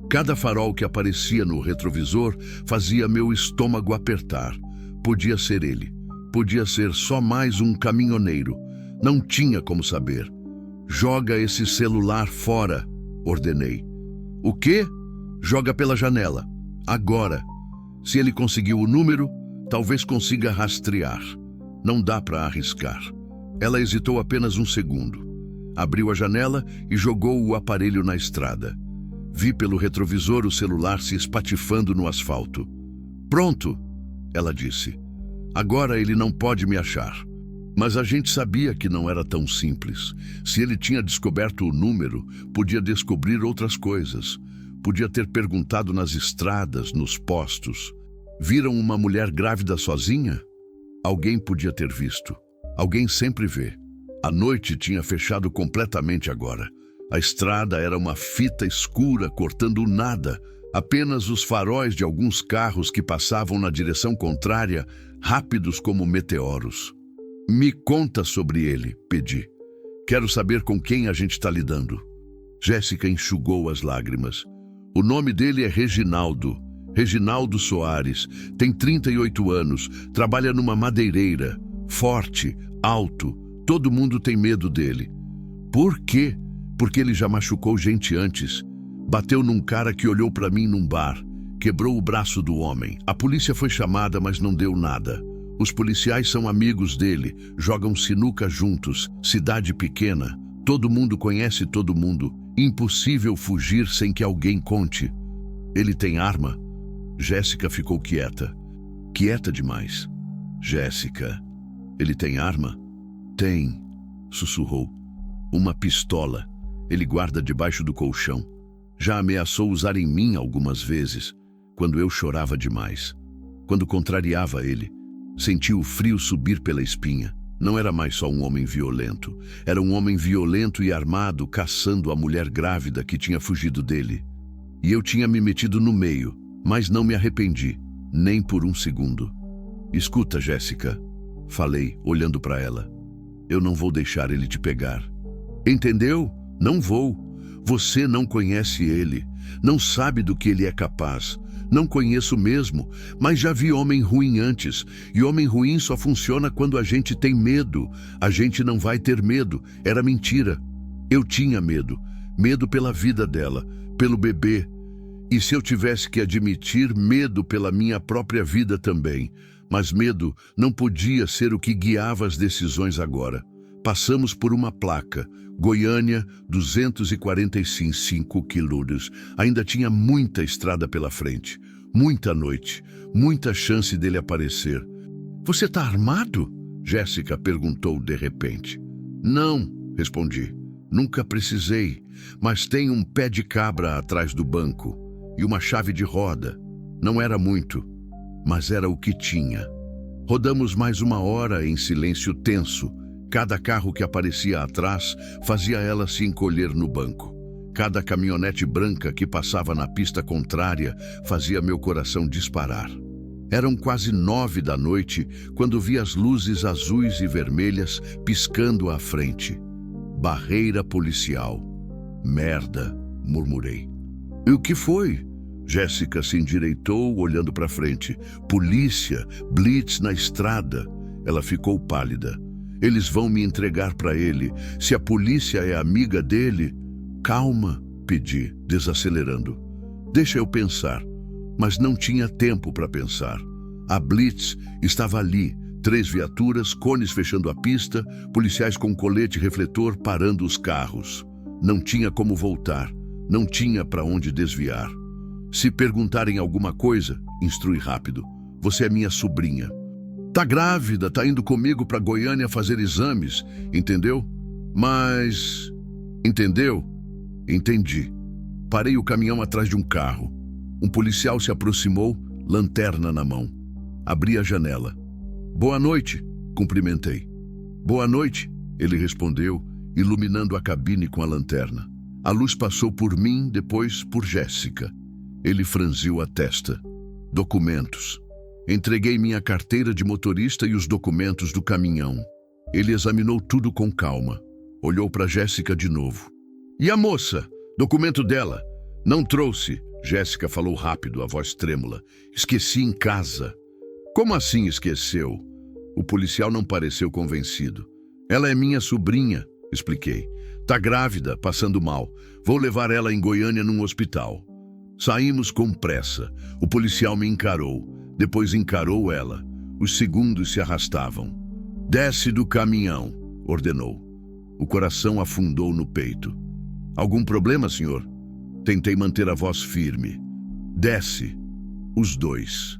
Cada farol que aparecia no retrovisor fazia meu estômago apertar. Podia ser ele. Podia ser só mais um caminhoneiro. Não tinha como saber. Joga esse celular fora, ordenei. O quê? Joga pela janela. Agora. Se ele conseguiu o número, talvez consiga rastrear. Não dá para arriscar. Ela hesitou apenas um segundo. Abriu a janela e jogou o aparelho na estrada. Vi pelo retrovisor o celular se espatifando no asfalto. Pronto, ela disse. Agora ele não pode me achar. Mas a gente sabia que não era tão simples. Se ele tinha descoberto o número, podia descobrir outras coisas. Podia ter perguntado nas estradas, nos postos. Viram uma mulher grávida sozinha? Alguém podia ter visto. Alguém sempre vê. A noite tinha fechado completamente agora. A estrada era uma fita escura cortando o nada. Apenas os faróis de alguns carros que passavam na direção contrária, rápidos como meteoros. Me conta sobre ele, pedi. Quero saber com quem a gente está lidando. Jéssica enxugou as lágrimas. O nome dele é Reginaldo. Reginaldo Soares, tem 38 anos, trabalha numa madeireira, forte, alto, todo mundo tem medo dele. Por quê? Porque ele já machucou gente antes. Bateu num cara que olhou para mim num bar. Quebrou o braço do homem. A polícia foi chamada, mas não deu nada. Os policiais são amigos dele, jogam sinuca juntos, cidade pequena. Todo mundo conhece todo mundo. Impossível fugir sem que alguém conte. Ele tem arma? Jéssica ficou quieta. Quieta demais. Jéssica, ele tem arma? Tem, sussurrou. Uma pistola. Ele guarda debaixo do colchão. Já ameaçou usar em mim algumas vezes, quando eu chorava demais. Quando contrariava ele, senti o frio subir pela espinha. Não era mais só um homem violento. Era um homem violento e armado caçando a mulher grávida que tinha fugido dele. E eu tinha me metido no meio, mas não me arrependi, nem por um segundo. Escuta, Jéssica, falei, olhando para ela. Eu não vou deixar ele te pegar. Entendeu? Não vou. Você não conhece ele, não sabe do que ele é capaz. Não conheço mesmo, mas já vi homem ruim antes, e homem ruim só funciona quando a gente tem medo. A gente não vai ter medo, era mentira. Eu tinha medo, medo pela vida dela, pelo bebê. E se eu tivesse que admitir, medo pela minha própria vida também. Mas medo não podia ser o que guiava as decisões agora. Passamos por uma placa, Goiânia, 245 quilômetros. Ainda tinha muita estrada pela frente, muita noite, muita chance dele aparecer. Você tá armado? Jéssica perguntou de repente. Não, respondi. Nunca precisei, mas tem um pé de cabra atrás do banco e uma chave de roda. Não era muito, mas era o que tinha. Rodamos mais 1 hora em silêncio tenso. Cada carro que aparecia atrás fazia ela se encolher no banco. Cada caminhonete branca que passava na pista contrária fazia meu coração disparar. Eram quase 9 da noite quando vi as luzes azuis e vermelhas piscando à frente. Barreira policial. Merda, murmurei. E o que foi? Jéssica se endireitou, olhando para frente. Polícia, blitz na estrada. Ela ficou pálida. Eles vão me entregar para ele. Se a polícia é amiga dele... Calma, pedi, desacelerando. Deixa eu pensar. Mas não tinha tempo para pensar. A blitz estava ali. 3 viaturas, cones fechando a pista, policiais com colete refletor parando os carros. Não tinha como voltar. Não tinha para onde desviar. Se perguntarem alguma coisa, instrui rápido. Você é minha sobrinha. Tá grávida, tá indo comigo para Goiânia fazer exames, entendeu? Mas... Entendeu? Entendi. Parei o caminhão atrás de um carro. Um policial se aproximou, lanterna na mão. Abri a janela. Boa noite, cumprimentei. Boa noite, ele respondeu, iluminando a cabine com a lanterna. A luz passou por mim, depois por Jéssica. Ele franziu a testa. Documentos. Entreguei minha carteira de motorista e os documentos do caminhão. Ele examinou tudo com calma. Olhou para Jéssica de novo. E a moça? Documento dela? Não trouxe. Jéssica falou rápido, a voz trêmula. Esqueci em casa. Como assim esqueceu? O policial não pareceu convencido. Ela é minha sobrinha, expliquei. Tá grávida, passando mal. Vou levar ela em Goiânia num hospital. Saímos com pressa. O policial me encarou. Depois encarou ela. Os segundos se arrastavam. Desce do caminhão, ordenou. O coração afundou no peito. Algum problema, senhor? Tentei manter a voz firme. Desce. Os dois.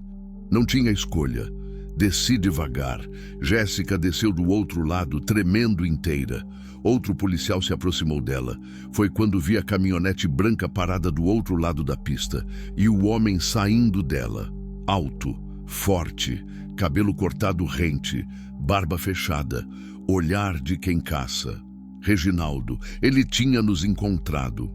Não tinha escolha. Desci devagar. Jéssica desceu do outro lado, tremendo inteira. Outro policial se aproximou dela. Foi quando vi a caminhonete branca parada do outro lado da pista e o homem saindo dela. Alto, forte, cabelo cortado rente, barba fechada, olhar de quem caça. Reginaldo, ele tinha nos encontrado.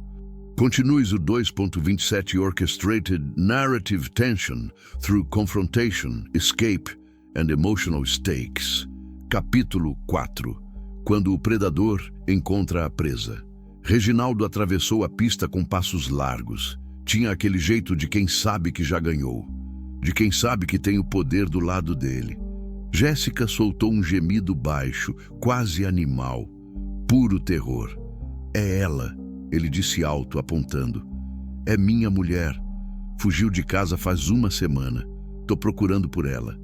Continues o 2.27 Orchestrated Narrative Tension through Confrontation, Escape and Emotional Stakes. Capítulo 4. Quando o predador encontra a presa. Reginaldo atravessou a pista com passos largos. Tinha aquele jeito de quem sabe que já ganhou. De quem sabe que tem o poder do lado dele. Jéssica soltou um gemido baixo, quase animal. Puro terror. É ela, ele disse alto, apontando. É minha mulher. Fugiu de casa faz uma semana. Tô procurando por ela.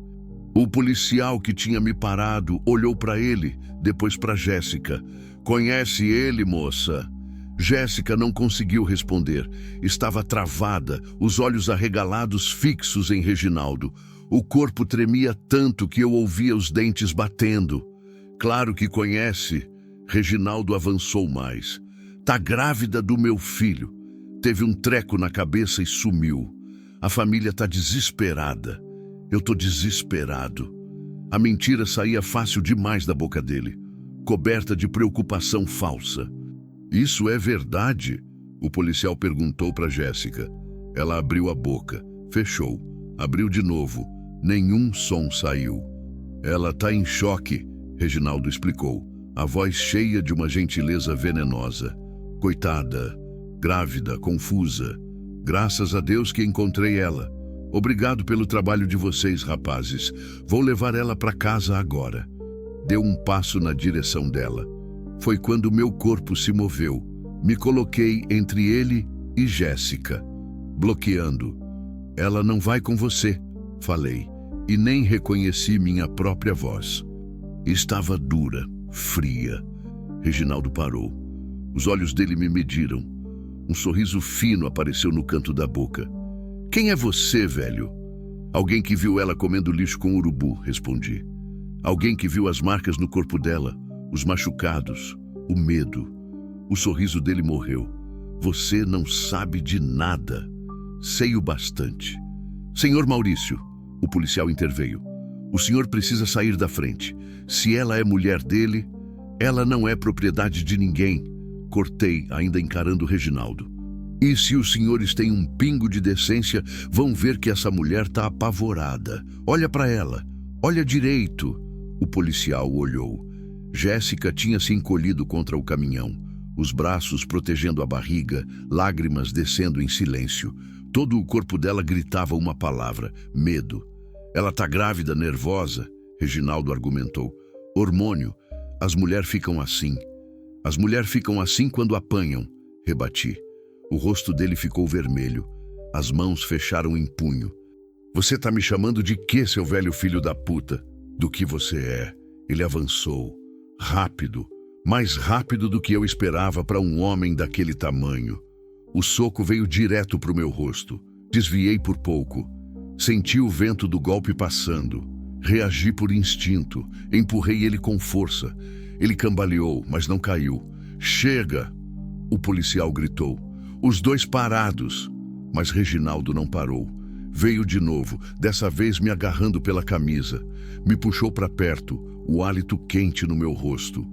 O policial que tinha me parado olhou para ele, depois para Jéssica. Conhece ele, moça? Jéssica não conseguiu responder. Estava travada, os olhos arregalados fixos em Reginaldo. O corpo tremia tanto que eu ouvia os dentes batendo. Claro que conhece. Reginaldo avançou mais. Tá grávida do meu filho. Teve um treco na cabeça e sumiu. A família tá desesperada. Eu tô desesperado. A mentira saía fácil demais da boca dele, coberta de preocupação falsa. Isso é verdade? O policial perguntou para Jéssica. Ela abriu a boca, fechou, abriu de novo. Nenhum som saiu. Ela tá em choque, Reginaldo explicou, a voz cheia de uma gentileza venenosa. Coitada, grávida, confusa. Graças a Deus que encontrei ela. Obrigado pelo trabalho de vocês, rapazes. Vou levar ela para casa agora. Deu um passo na direção dela. Foi quando meu corpo se moveu. Me coloquei entre ele e Jéssica, bloqueando. Ela não vai com você, falei, e nem reconheci minha própria voz. Estava dura, fria. Reginaldo parou. Os olhos dele me mediram. Um sorriso fino apareceu no canto da boca. Quem é você, velho? Alguém que viu ela comendo lixo com urubu, respondi. Alguém que viu as marcas no corpo dela, os machucados, o medo. O sorriso dele morreu. Você não sabe de nada. Sei o bastante. Senhor Maurício, o policial interveio. O senhor precisa sair da frente. Se ela é mulher dele, ela não é propriedade de ninguém. Cortei, ainda encarando Reginaldo. E se os senhores têm um pingo de decência, vão ver que essa mulher está apavorada. Olha para ela. Olha direito. O policial olhou. Jéssica tinha se encolhido contra o caminhão, os braços protegendo a barriga, lágrimas descendo em silêncio. Todo o corpo dela gritava uma palavra: medo. Ela tá grávida, nervosa, Reginaldo argumentou. Hormônio. As mulheres ficam assim. As mulheres ficam assim quando apanham, rebati. O rosto dele ficou vermelho. As mãos fecharam em punho. Você tá me chamando de quê, seu velho filho da puta? Do que você é. Ele avançou. Rápido. Mais rápido do que eu esperava para um homem daquele tamanho. O soco veio direto pro meu rosto. Desviei por pouco. Senti o vento do golpe passando. Reagi por instinto. Empurrei ele com força. Ele cambaleou, mas não caiu. Chega! O policial gritou. Os dois parados. Mas Reginaldo não parou. Veio de novo, dessa vez me agarrando pela camisa. Me puxou para perto, o hálito quente no meu rosto.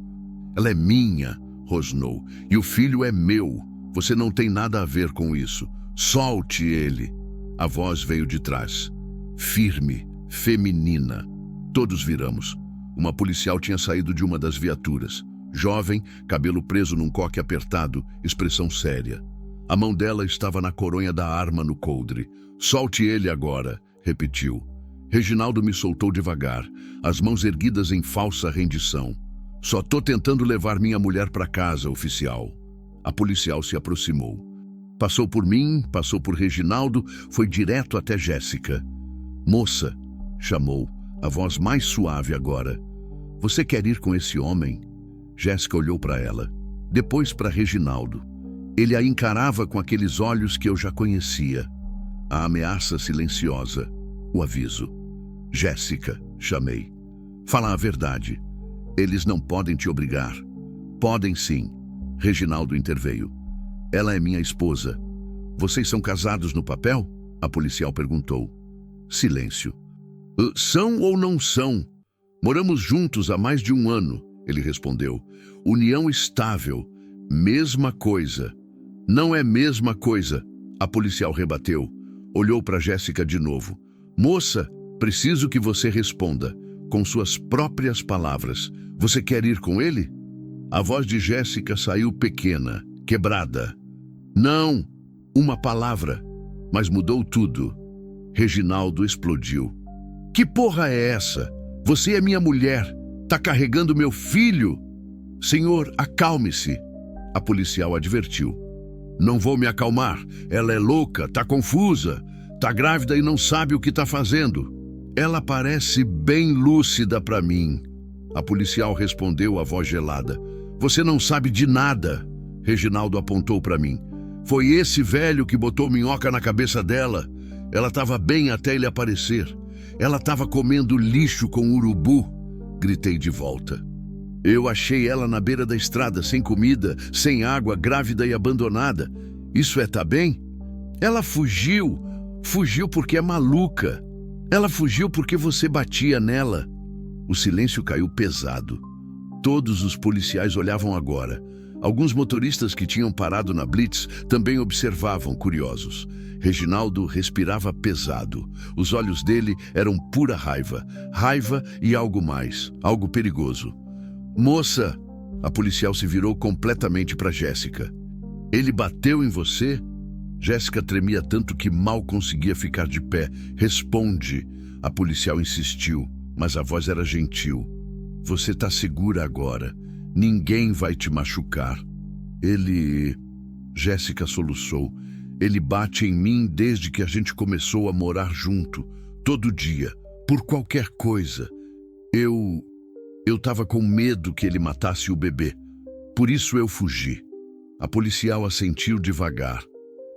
Ela é minha, rosnou, e o filho é meu. Você não tem nada a ver com isso. Solte ele. A voz veio de trás. Firme, feminina. Todos viramos. Uma policial tinha saído de uma das viaturas. Jovem, cabelo preso num coque apertado, expressão séria. A mão dela estava na coronha da arma no coldre. Solte ele agora, repetiu. Reginaldo me soltou devagar, as mãos erguidas em falsa rendição. Só tô tentando levar minha mulher para casa, oficial. A policial se aproximou. Passou por mim, passou por Reginaldo, foi direto até Jéssica. Moça, chamou, a voz mais suave agora. Você quer ir com esse homem? Jéssica olhou para ela, depois para Reginaldo. Ele a encarava com aqueles olhos que eu já conhecia. A ameaça silenciosa, o aviso. Jéssica, chamei. Fala a verdade. Eles não podem te obrigar. Podem sim. Reginaldo interveio. Ela é minha esposa. Vocês são casados no papel? A policial perguntou. Silêncio. São ou não são? Moramos juntos há mais de um ano, ele respondeu. União estável. Mesma coisa. Não é mesma coisa, a policial rebateu. Olhou para Jéssica de novo. Moça, preciso que você responda, com suas próprias palavras. Você quer ir com ele? A voz de Jéssica saiu pequena, quebrada. Não, uma palavra, mas mudou tudo. Reginaldo explodiu. Que porra é essa? Você é minha mulher, tá carregando meu filho? Senhor, acalme-se, a policial advertiu. Não vou me acalmar, ela é louca, tá confusa. Tá grávida e não sabe o que tá fazendo. Ela parece bem lúcida para mim. A policial respondeu, a voz gelada. Você não sabe de nada. Reginaldo apontou para mim. Foi esse velho que botou minhoca na cabeça dela. Ela estava bem até ele aparecer. Ela estava comendo lixo com urubu. Gritei de volta. Eu achei ela na beira da estrada, sem comida, sem água, grávida e abandonada. Isso tá bem? Ela fugiu. Fugiu porque é maluca. Ela fugiu porque você batia nela. O silêncio caiu pesado. Todos os policiais olhavam agora. Alguns motoristas que tinham parado na blitz também observavam, curiosos. Reginaldo respirava pesado. Os olhos dele eram pura raiva. Raiva e algo mais, algo perigoso. Moça, a policial se virou completamente para Jéssica. Ele bateu em você? Jéssica tremia tanto que mal conseguia ficar de pé. Responde. A policial insistiu, mas a voz era gentil. Você tá segura agora. Ninguém vai te machucar. Ele... Jéssica soluçou. Ele bate em mim desde que a gente começou a morar junto. Todo dia. Por qualquer coisa. Eu tava com medo que ele matasse o bebê. Por isso eu fugi. A policial assentiu devagar.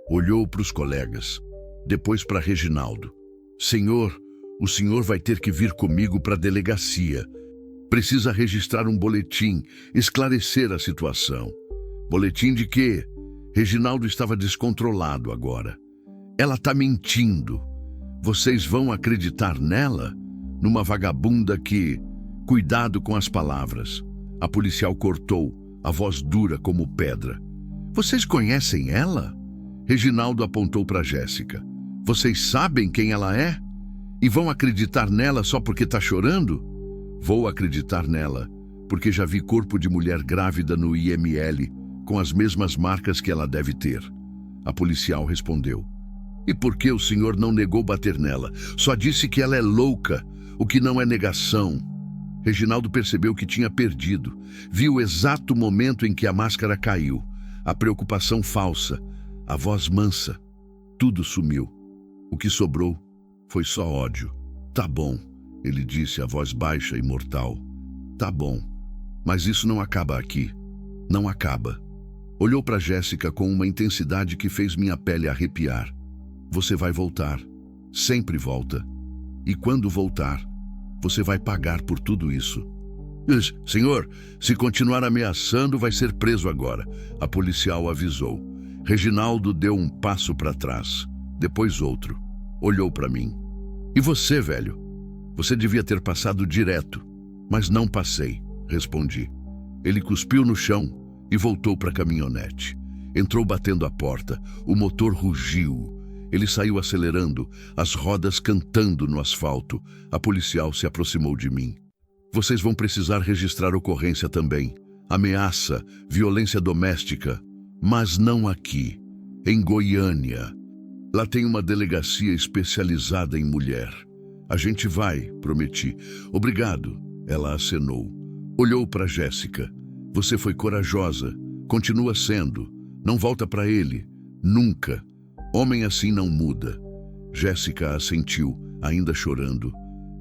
Olhou para os colegas. Depois para Reginaldo. Senhor, o senhor vai ter que vir comigo para a delegacia. Precisa registrar um boletim, esclarecer a situação. Boletim de quê? Reginaldo estava descontrolado agora. Ela tá mentindo. Vocês vão acreditar nela? Numa vagabunda que... Cuidado com as palavras. A policial cortou, a voz dura como pedra. Vocês conhecem ela? Reginaldo apontou para Jéssica. Vocês sabem quem ela é? E vão acreditar nela só porque tá chorando? Vou acreditar nela, porque já vi corpo de mulher grávida no IML, com as mesmas marcas que ela deve ter. A policial respondeu. E por que o senhor não negou bater nela? Só disse que ela é louca, o que não é negação. Reginaldo percebeu que tinha perdido. Viu o exato momento em que a máscara caiu. A preocupação falsa, a voz mansa. Tudo sumiu. O que sobrou foi só ódio. Tá bom, ele disse, a voz baixa e mortal. Tá bom, mas isso não acaba aqui. Não acaba. Olhou para Jéssica com uma intensidade que fez minha pele arrepiar. Você vai voltar. Sempre volta. E quando voltar, você vai pagar por tudo isso. Senhor, se continuar ameaçando, vai ser preso agora. A policial avisou. Reginaldo deu um passo para trás, depois outro. Olhou para mim. E você, velho? Você devia ter passado direto. Mas não passei, respondi. Ele cuspiu no chão e voltou para a caminhonete. Entrou batendo a porta. O motor rugiu. Ele saiu acelerando, as rodas cantando no asfalto. A policial se aproximou de mim. Vocês vão precisar registrar ocorrência também. Ameaça, violência doméstica. Mas não aqui, em Goiânia. Lá tem uma delegacia especializada em mulher. A gente vai, prometi. Obrigado, ela acenou. Olhou para Jéssica. Você foi corajosa. Continua sendo. Não volta para ele. Nunca. Homem assim não muda. Jéssica assentiu, ainda chorando.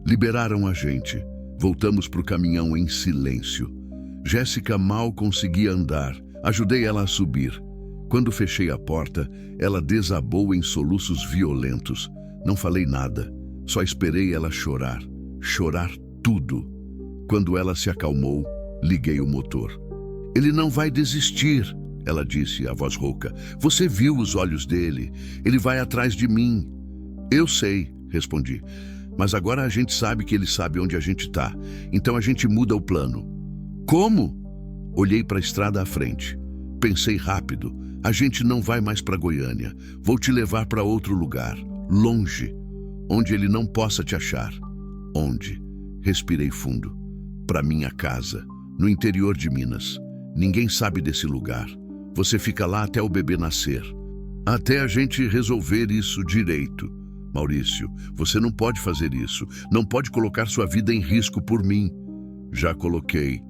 Liberaram a gente. Voltamos para o caminhão em silêncio. Jéssica mal conseguia andar. Ajudei ela a subir. Quando fechei a porta, ela desabou em soluços violentos. Não falei nada. Só esperei ela chorar. Chorar tudo. Quando ela se acalmou, liguei o motor. Ele não vai desistir, ela disse, a voz rouca. Você viu os olhos dele. Ele vai atrás de mim. Eu sei, respondi. Mas agora a gente sabe que ele sabe onde a gente tá. Então a gente muda o plano. Como? Olhei para a estrada à frente. Pensei rápido. A gente não vai mais para Goiânia. Vou te levar para outro lugar. Longe. Onde ele não possa te achar. Onde? Respirei fundo. Para minha casa. No interior de Minas. Ninguém sabe desse lugar. Você fica lá até o bebê nascer. Até a gente resolver isso direito. Maurício, você não pode fazer isso. Não pode colocar sua vida em risco por mim. Já coloquei.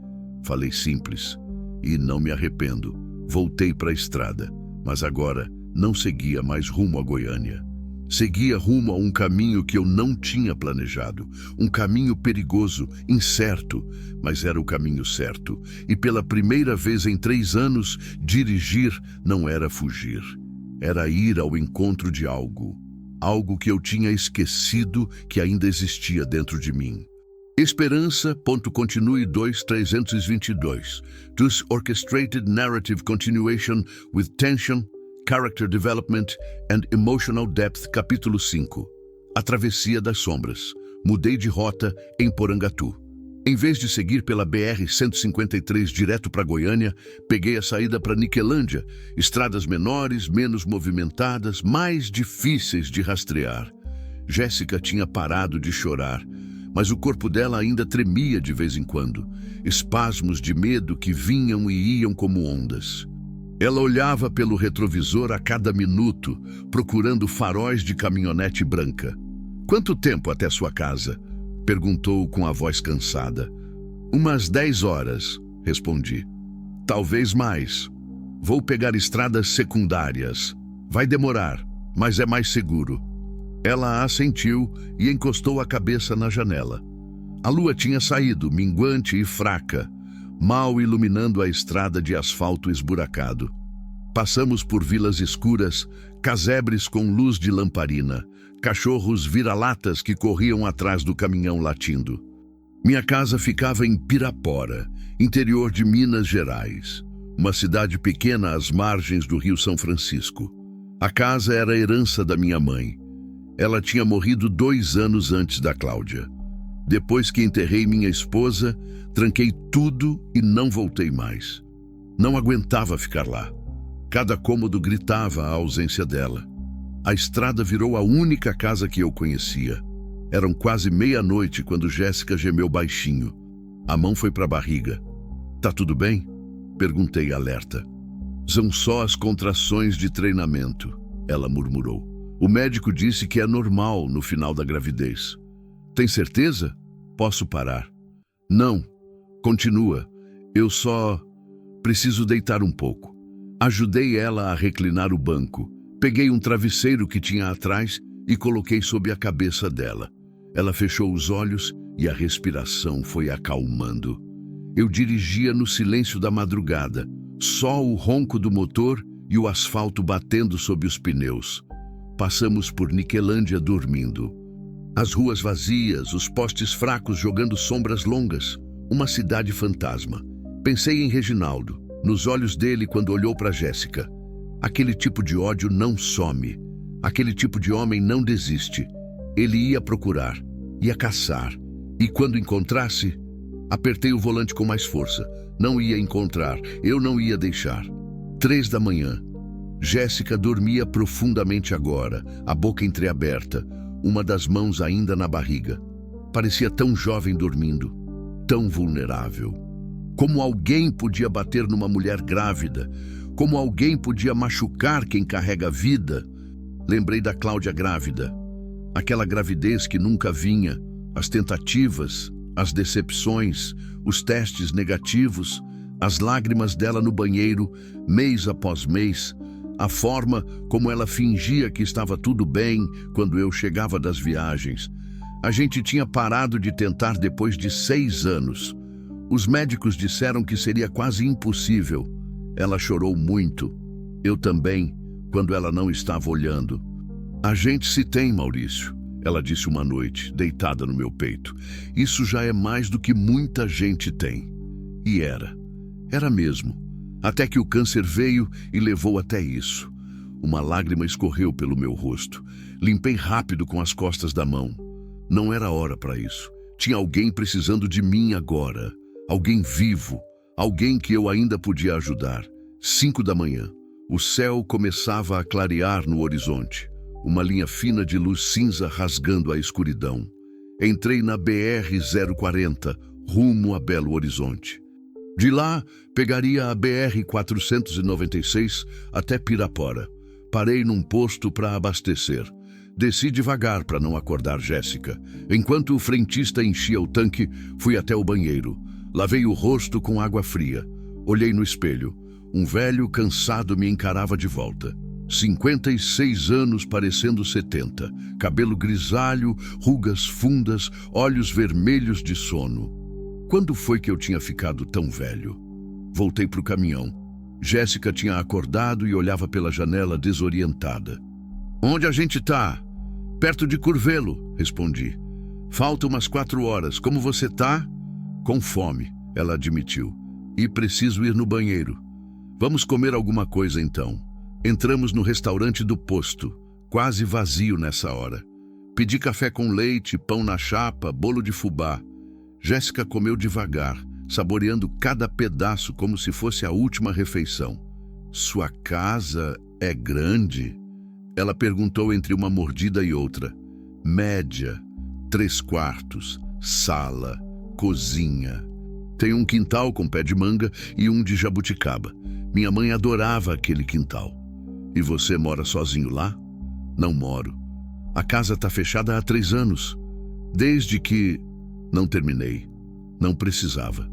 Falei simples. E não me arrependo. Voltei para a estrada. Mas agora não seguia mais rumo a Goiânia. Seguia rumo a um caminho que eu não tinha planejado, um caminho perigoso, incerto, mas era o caminho certo. E pela primeira vez em 3 anos, dirigir não era fugir, era ir ao encontro de algo que eu tinha esquecido que ainda existia dentro de mim. Esperança. Continue 2.322. Thus orchestrated narrative continuation with tension, character development and emotional depth. Capítulo 5. A travessia das sombras. Mudei de rota em Porangatu. Em vez de seguir pela BR-153 direto para Goiânia, peguei a saída para Niquelândia, estradas menores, menos movimentadas, mais difíceis de rastrear. Jéssica tinha parado de chorar, mas o corpo dela ainda tremia de vez em quando, espasmos de medo que vinham e iam como ondas. Ela olhava pelo retrovisor a cada minuto, procurando faróis de caminhonete branca. "Quanto tempo até sua casa?" perguntou com a voz cansada. "Umas 10 horas, respondi. "Talvez mais. Vou pegar estradas secundárias. Vai demorar, mas é mais seguro." Ela assentiu e encostou a cabeça na janela. A lua tinha saído, minguante e fraca, mal iluminando a estrada de asfalto esburacado. Passamos por vilas escuras, casebres com luz de lamparina, cachorros vira-latas que corriam atrás do caminhão latindo. Minha casa ficava em Pirapora, interior de Minas Gerais, uma cidade pequena às margens do Rio São Francisco. A casa era a herança da minha mãe. Ela tinha morrido 2 anos antes da Cláudia. Depois que enterrei minha esposa, tranquei tudo e não voltei mais. Não aguentava ficar lá. Cada cômodo gritava a ausência dela. A estrada virou a única casa que eu conhecia. Eram quase meia-noite quando Jéssica gemeu baixinho. A mão foi para a barriga. "Tá tudo bem?" perguntei alerta. "São só as contrações de treinamento", ela murmurou. "O médico disse que é normal no final da gravidez." "Tem certeza? Posso parar?" "Não. Continua. Eu só preciso deitar um pouco." Ajudei ela a reclinar o banco. Peguei um travesseiro que tinha atrás e coloquei sob a cabeça dela. Ela fechou os olhos e a respiração foi acalmando. Eu dirigia no silêncio da madrugada, só o ronco do motor e o asfalto batendo sob os pneus. Passamos por Niquelândia dormindo. As ruas vazias, os postes fracos jogando sombras longas. Uma cidade fantasma. Pensei em Reginaldo, nos olhos dele quando olhou para Jéssica. Aquele tipo de ódio não some. Aquele tipo de homem não desiste. Ele ia procurar, ia caçar. E quando encontrasse, apertei o volante com mais força. Não ia encontrar, eu não ia deixar. 3 da manhã. Jéssica dormia profundamente agora, a boca entreaberta, uma das mãos ainda na barriga. Parecia tão jovem dormindo, tão vulnerável. Como alguém podia bater numa mulher grávida? Como alguém podia machucar quem carrega a vida? Lembrei da Cláudia grávida. Aquela gravidez que nunca vinha, as tentativas, as decepções, os testes negativos, as lágrimas dela no banheiro, mês após mês, a forma como ela fingia que estava tudo bem quando eu chegava das viagens. A gente tinha parado de tentar depois de 6 anos. Os médicos disseram que seria quase impossível. Ela chorou muito. Eu também, quando ela não estava olhando. "A gente se tem, Maurício", ela disse uma noite, deitada no meu peito. "Isso já é mais do que muita gente tem." E era mesmo. Até que o câncer veio e levou até isso. Uma lágrima escorreu pelo meu rosto. Limpei rápido com as costas da mão. Não era hora para isso. Tinha alguém precisando de mim agora. Alguém vivo. Alguém que eu ainda podia ajudar. 5 da manhã. O céu começava a clarear no horizonte. Uma linha fina de luz cinza rasgando a escuridão. Entrei na BR-040, rumo a Belo Horizonte. De lá, pegaria a BR-496 até Pirapora. Parei num posto para abastecer. Desci devagar para não acordar Jéssica. Enquanto o frentista enchia o tanque, fui até o banheiro. Lavei o rosto com água fria. Olhei no espelho. Um velho cansado me encarava de volta. 56 anos parecendo 70, cabelo grisalho, rugas fundas, olhos vermelhos de sono. Quando foi que eu tinha ficado tão velho? Voltei para o caminhão. Jéssica tinha acordado e olhava pela janela desorientada. Onde a gente tá? Perto de Curvelo, respondi. Falta umas 4 horas. Como você tá? Com fome, ela admitiu. E preciso ir no banheiro. Vamos comer alguma coisa então. Entramos no restaurante do posto, quase vazio nessa hora. Pedi café com leite, pão na chapa, bolo de fubá. Jéssica comeu devagar, saboreando cada pedaço como se fosse a última refeição. Sua casa é grande? Ela perguntou entre uma mordida e outra. Média, 3 quartos, sala, cozinha. Tem um quintal com pé de manga e um de jabuticaba. Minha mãe adorava aquele quintal. E você mora sozinho lá? Não moro. A casa está fechada há 3 anos. Desde que... Não terminei. Não precisava.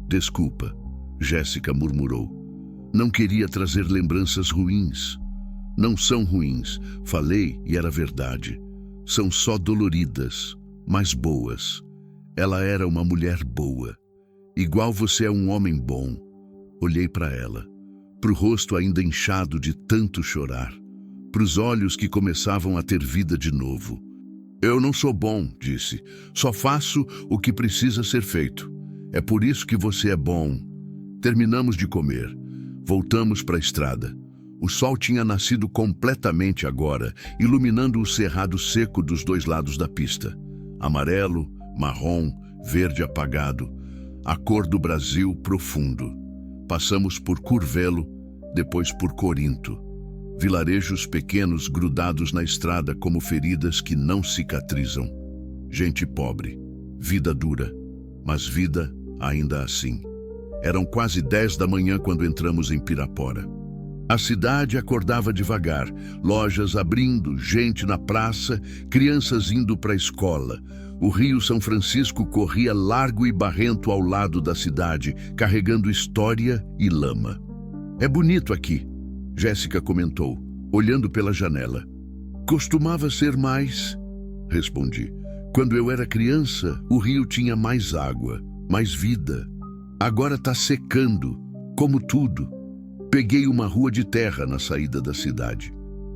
Desculpa, Jéssica murmurou. Não queria trazer lembranças ruins. Não são ruins, falei e era verdade. São só doloridas, mas boas. Ela era uma mulher boa. Igual você é um homem bom. Olhei para ela. Pro rosto ainda inchado de tanto chorar, pros olhos que começavam a ter vida de novo. Eu não sou bom, disse, só faço o que precisa ser feito. É por isso que você é bom. Terminamos de comer, voltamos para a estrada. O sol tinha nascido completamente agora, iluminando o cerrado seco dos 2 lados da pista. Amarelo, marrom, verde apagado, a cor do Brasil profundo. Passamos por Curvelo, depois por Corinto. Vilarejos pequenos grudados na estrada como feridas que não cicatrizam. Gente pobre, vida dura, mas vida ainda assim. Eram quase 10 da manhã quando entramos em Pirapora. A cidade acordava devagar, lojas abrindo, gente na praça, crianças indo para a escola. O rio São Francisco corria largo e barrento ao lado da cidade, carregando história e lama. É bonito aqui, Jéssica comentou, olhando pela janela. Costumava ser mais, respondi. Quando eu era criança, o rio tinha mais água, mais vida. Agora está secando, como tudo. Peguei uma rua de terra na saída da cidade.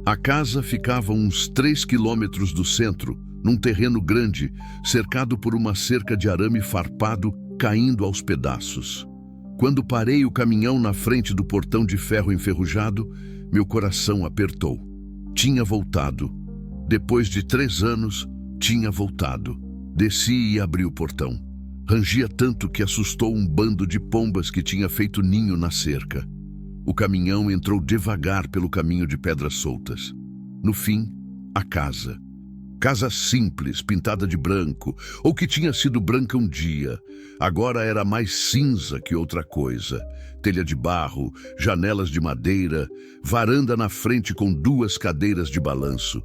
A casa ficava uns 3 quilômetros do centro, num terreno grande, cercado por uma cerca de arame farpado caindo aos pedaços. Quando parei o caminhão na frente do portão de ferro enferrujado, meu coração apertou. Tinha voltado. Depois de 3 anos, tinha voltado. Desci e abri o portão. Rangia tanto que assustou um bando de pombas que tinha feito ninho na cerca. O caminhão entrou devagar pelo caminho de pedras soltas. No fim, a casa. Casa simples, pintada de branco, ou que tinha sido branca um dia. Agora era mais cinza que outra coisa. Telha de barro, janelas de madeira, varanda na frente com 2 cadeiras de balanço.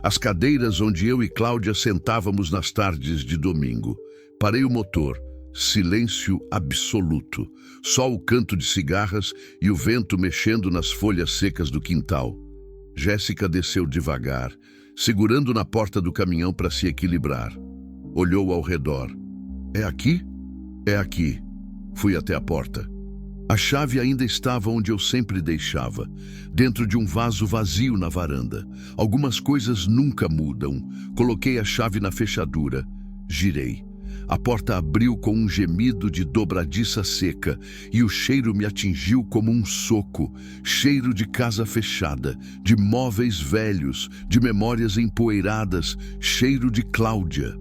As cadeiras onde eu e Cláudia sentávamos nas tardes de domingo. Parei o motor. Silêncio absoluto. Só o canto de cigarras e o vento mexendo nas folhas secas do quintal. Jéssica desceu devagar, segurando na porta do caminhão para se equilibrar. Olhou ao redor. É aqui? É aqui. Fui até a porta. A chave ainda estava onde eu sempre deixava, dentro de um vaso vazio na varanda. Algumas coisas nunca mudam. Coloquei a chave na fechadura. Girei. A porta abriu com um gemido de dobradiça seca e o cheiro me atingiu como um soco. Cheiro de casa fechada, de móveis velhos, de memórias empoeiradas, cheiro de Cláudia.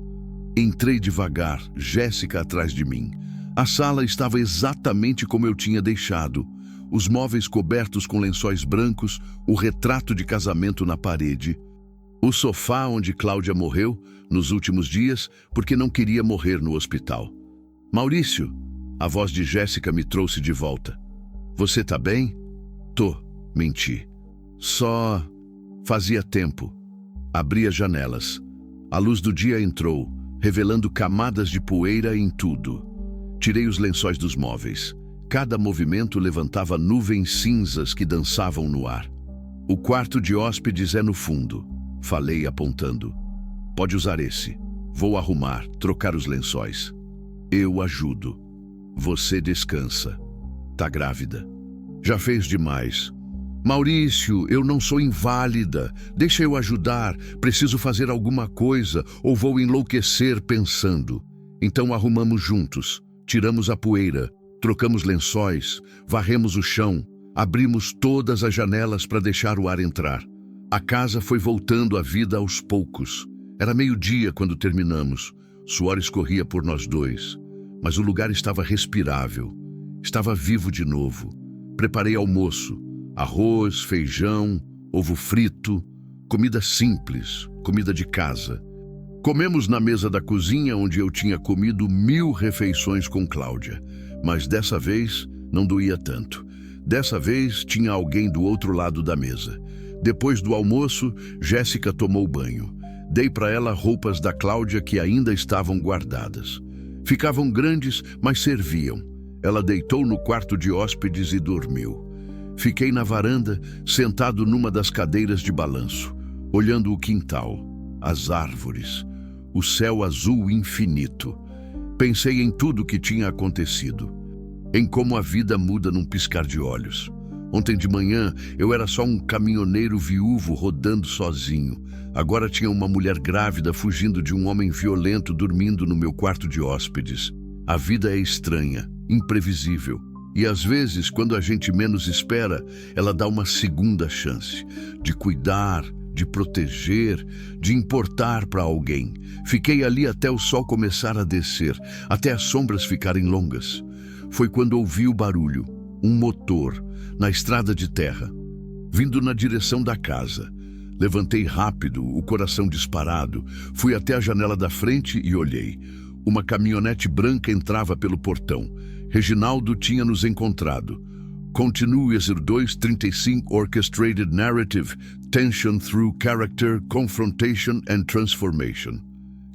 Entrei devagar, Jéssica atrás de mim. A sala estava exatamente como eu tinha deixado. Os móveis cobertos com lençóis brancos, o retrato de casamento na parede. O sofá onde Cláudia morreu nos últimos dias porque não queria morrer no hospital. Maurício, a voz de Jéssica me trouxe de volta. Você tá bem? Tô, menti. Só fazia tempo. Abri as janelas. A luz do dia entrou, revelando camadas de poeira em tudo. Tirei os lençóis dos móveis. Cada movimento levantava nuvens cinzas que dançavam no ar. O quarto de hóspedes é no fundo, falei apontando. Pode usar esse. Vou arrumar, trocar os lençóis. Eu ajudo. Você descansa. Tá grávida. Já fez demais. Maurício, eu não sou inválida. Deixa eu ajudar. Preciso fazer alguma coisa ou vou enlouquecer pensando. Então arrumamos juntos. Tiramos a poeira, trocamos lençóis, varremos o chão, abrimos todas as janelas para deixar o ar entrar. A casa foi voltando à vida aos poucos. Era meio-dia quando terminamos. Suor escorria por nós dois, mas o lugar estava respirável. Estava vivo de novo. Preparei almoço. Arroz, feijão, ovo frito, comida simples, comida de casa. Comemos na mesa da cozinha onde eu tinha comido 1000 refeições com Cláudia, mas dessa vez não doía tanto. Dessa vez tinha alguém do outro lado da mesa. Depois do almoço, Jéssica tomou banho. Dei para ela roupas da Cláudia que ainda estavam guardadas. Ficavam grandes, mas serviam. Ela deitou no quarto de hóspedes e dormiu. Fiquei na varanda, sentado numa das cadeiras de balanço, olhando o quintal, as árvores, o céu azul infinito. Pensei em tudo que tinha acontecido, em como a vida muda num piscar de olhos. Ontem de manhã eu era só um caminhoneiro viúvo rodando sozinho. Agora tinha uma mulher grávida fugindo de um homem violento dormindo no meu quarto de hóspedes. A vida é estranha, imprevisível. E às vezes, quando a gente menos espera, ela dá uma segunda chance de cuidar, de proteger, de importar para alguém. Fiquei ali até o sol começar a descer, até as sombras ficarem longas. Foi quando ouvi o barulho, um motor, na estrada de terra, vindo na direção da casa. Levantei rápido, o coração disparado, fui até a janela da frente e olhei. Uma caminhonete branca entrava pelo portão. Reginaldo tinha nos encontrado. Continuous 235 Orchestrated Narrative, Tension Through Character, Confrontation and Transformation.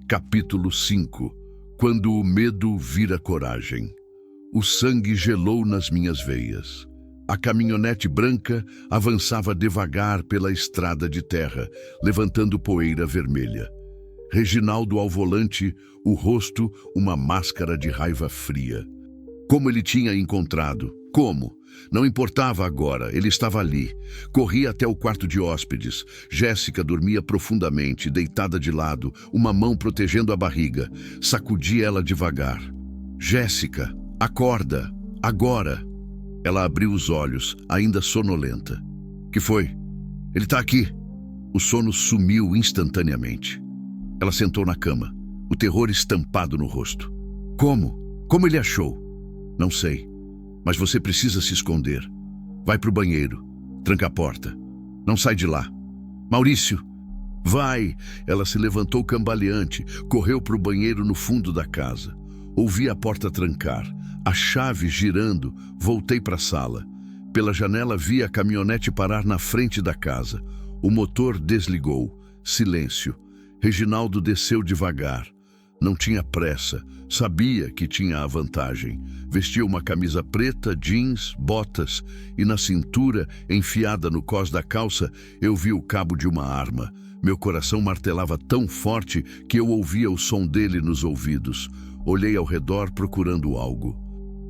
Capítulo 5. Quando o medo vira coragem. O sangue gelou nas minhas veias. A caminhonete branca avançava devagar pela estrada de terra, levantando poeira vermelha. Reginaldo ao volante, o rosto uma máscara de raiva fria. Como ele tinha encontrado? Como? Não importava agora, ele estava ali. Corri até o quarto de hóspedes. Jéssica dormia profundamente, deitada de lado, uma mão protegendo a barriga. Sacudi ela devagar. Jéssica, acorda, agora. Ela abriu os olhos, ainda sonolenta. Que foi? Ele está aqui. O sono sumiu instantaneamente. Ela sentou na cama, o terror estampado no rosto. Como? Como ele achou? Não sei, mas você precisa se esconder. Vai pro banheiro, tranca a porta. Não sai de lá. Maurício, vai! Ela se levantou cambaleante, correu pro banheiro no fundo da casa. Ouvi a porta trancar, a chave girando, voltei para a sala. Pela janela vi a caminhonete parar na frente da casa. O motor desligou. Silêncio. Reginaldo desceu devagar. Não tinha pressa. Sabia que tinha a vantagem. Vestia uma camisa preta, jeans, botas e na cintura, enfiada no cós da calça, eu vi o cabo de uma arma. Meu coração martelava tão forte que eu ouvia o som dele nos ouvidos. Olhei ao redor procurando algo.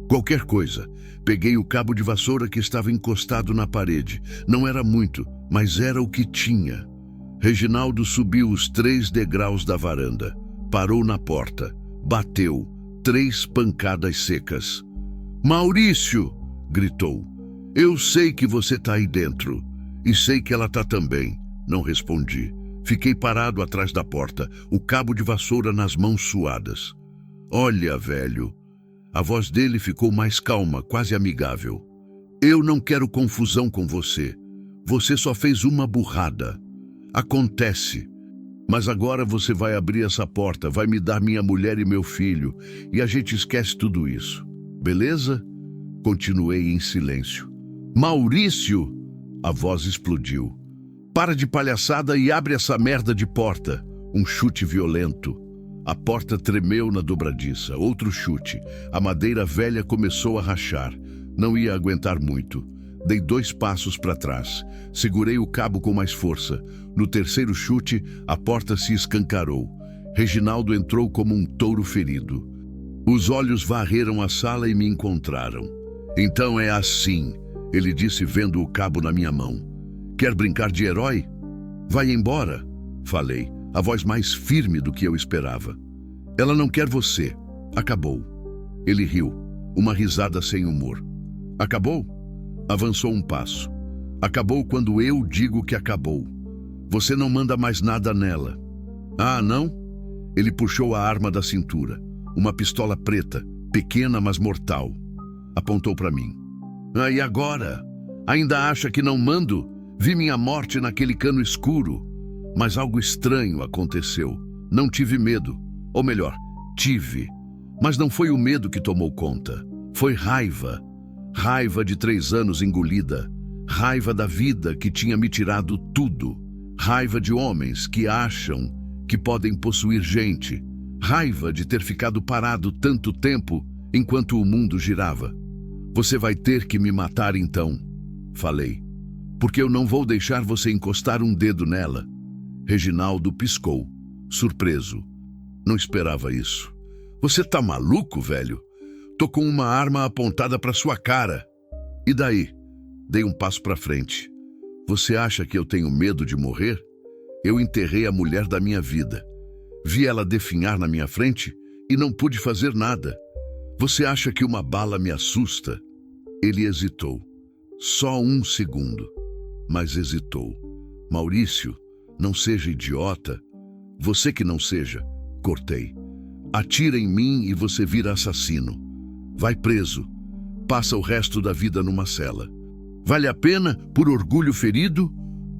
Qualquer coisa. Peguei o cabo de vassoura que estava encostado na parede. Não era muito, mas era o que tinha. Reginaldo subiu os 3 degraus da varanda. Parou na porta. Bateu. 3 pancadas secas. Maurício! Gritou. Eu sei que você tá aí dentro. E sei que ela tá também. Não respondi. Fiquei parado atrás da porta, o cabo de vassoura nas mãos suadas. Olha, velho. A voz dele ficou mais calma, quase amigável. Eu não quero confusão com você. Você só fez uma burrada. Acontece. Mas agora você vai abrir essa porta, vai me dar minha mulher e meu filho, e a gente esquece tudo isso. Beleza? Continuei em silêncio. Maurício! A voz explodiu. Para de palhaçada e abre essa merda de porta. Um chute violento. A porta tremeu na dobradiça. Outro chute. A madeira velha começou a rachar. Não ia aguentar muito. Dei 2 passos para trás. Segurei o cabo com mais força. No terceiro chute, a porta se escancarou. Reginaldo entrou como um touro ferido. Os olhos varreram a sala e me encontraram. Então é assim, ele disse vendo o cabo na minha mão. Quer brincar de herói? Vai embora, falei, a voz mais firme do que eu esperava. Ela não quer você. Acabou. Ele riu, uma risada sem humor. Acabou? Avançou um passo. Acabou quando eu digo que acabou. Você não manda mais nada nela. Ah, não? Ele puxou a arma da cintura. Uma pistola preta, pequena mas mortal. Apontou para mim. Ah, e agora? Ainda acha que não mando? Vi minha morte naquele cano escuro. Mas algo estranho aconteceu. Não tive medo. Ou melhor, tive. Mas não foi o medo que tomou conta. Foi raiva. Raiva de 3 anos engolida. Raiva da vida que tinha me tirado tudo. Raiva de homens que acham que podem possuir gente. Raiva de ter ficado parado tanto tempo enquanto o mundo girava. Você vai ter que me matar então, falei, porque eu não vou deixar você encostar um dedo nela. Reginaldo piscou, surpreso. Não esperava isso. Você tá maluco, velho? Tô com uma arma apontada para sua cara. E daí? Dei um passo para frente. Você acha que eu tenho medo de morrer? Eu enterrei a mulher da minha vida. Vi ela definhar na minha frente e não pude fazer nada. Você acha que uma bala me assusta? Ele hesitou. Só 1 segundo. Mas hesitou. Maurício, não seja idiota. Você que não seja. Cortei. Atira em mim e você vira assassino. Vai preso. Passa o resto da vida numa cela. Vale a pena por orgulho ferido?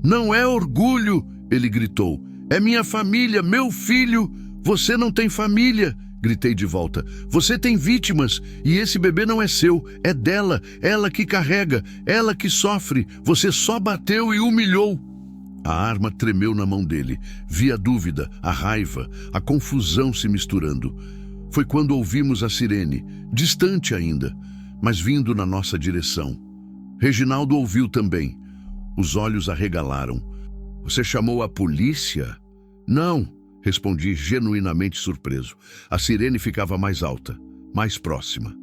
Não é orgulho, ele gritou. É minha família, meu filho. Você não tem família, gritei de volta. Você tem vítimas e esse bebê não é seu, é dela, ela que carrega, ela que sofre. Você só bateu e humilhou. A arma tremeu na mão dele. Vi a dúvida, a raiva, a confusão se misturando. Foi quando ouvimos a sirene, distante ainda, mas vindo na nossa direção. Reginaldo ouviu também. Os olhos arregalaram. Você chamou a polícia? Não, respondi genuinamente surpreso. A sirene ficava mais alta, mais próxima.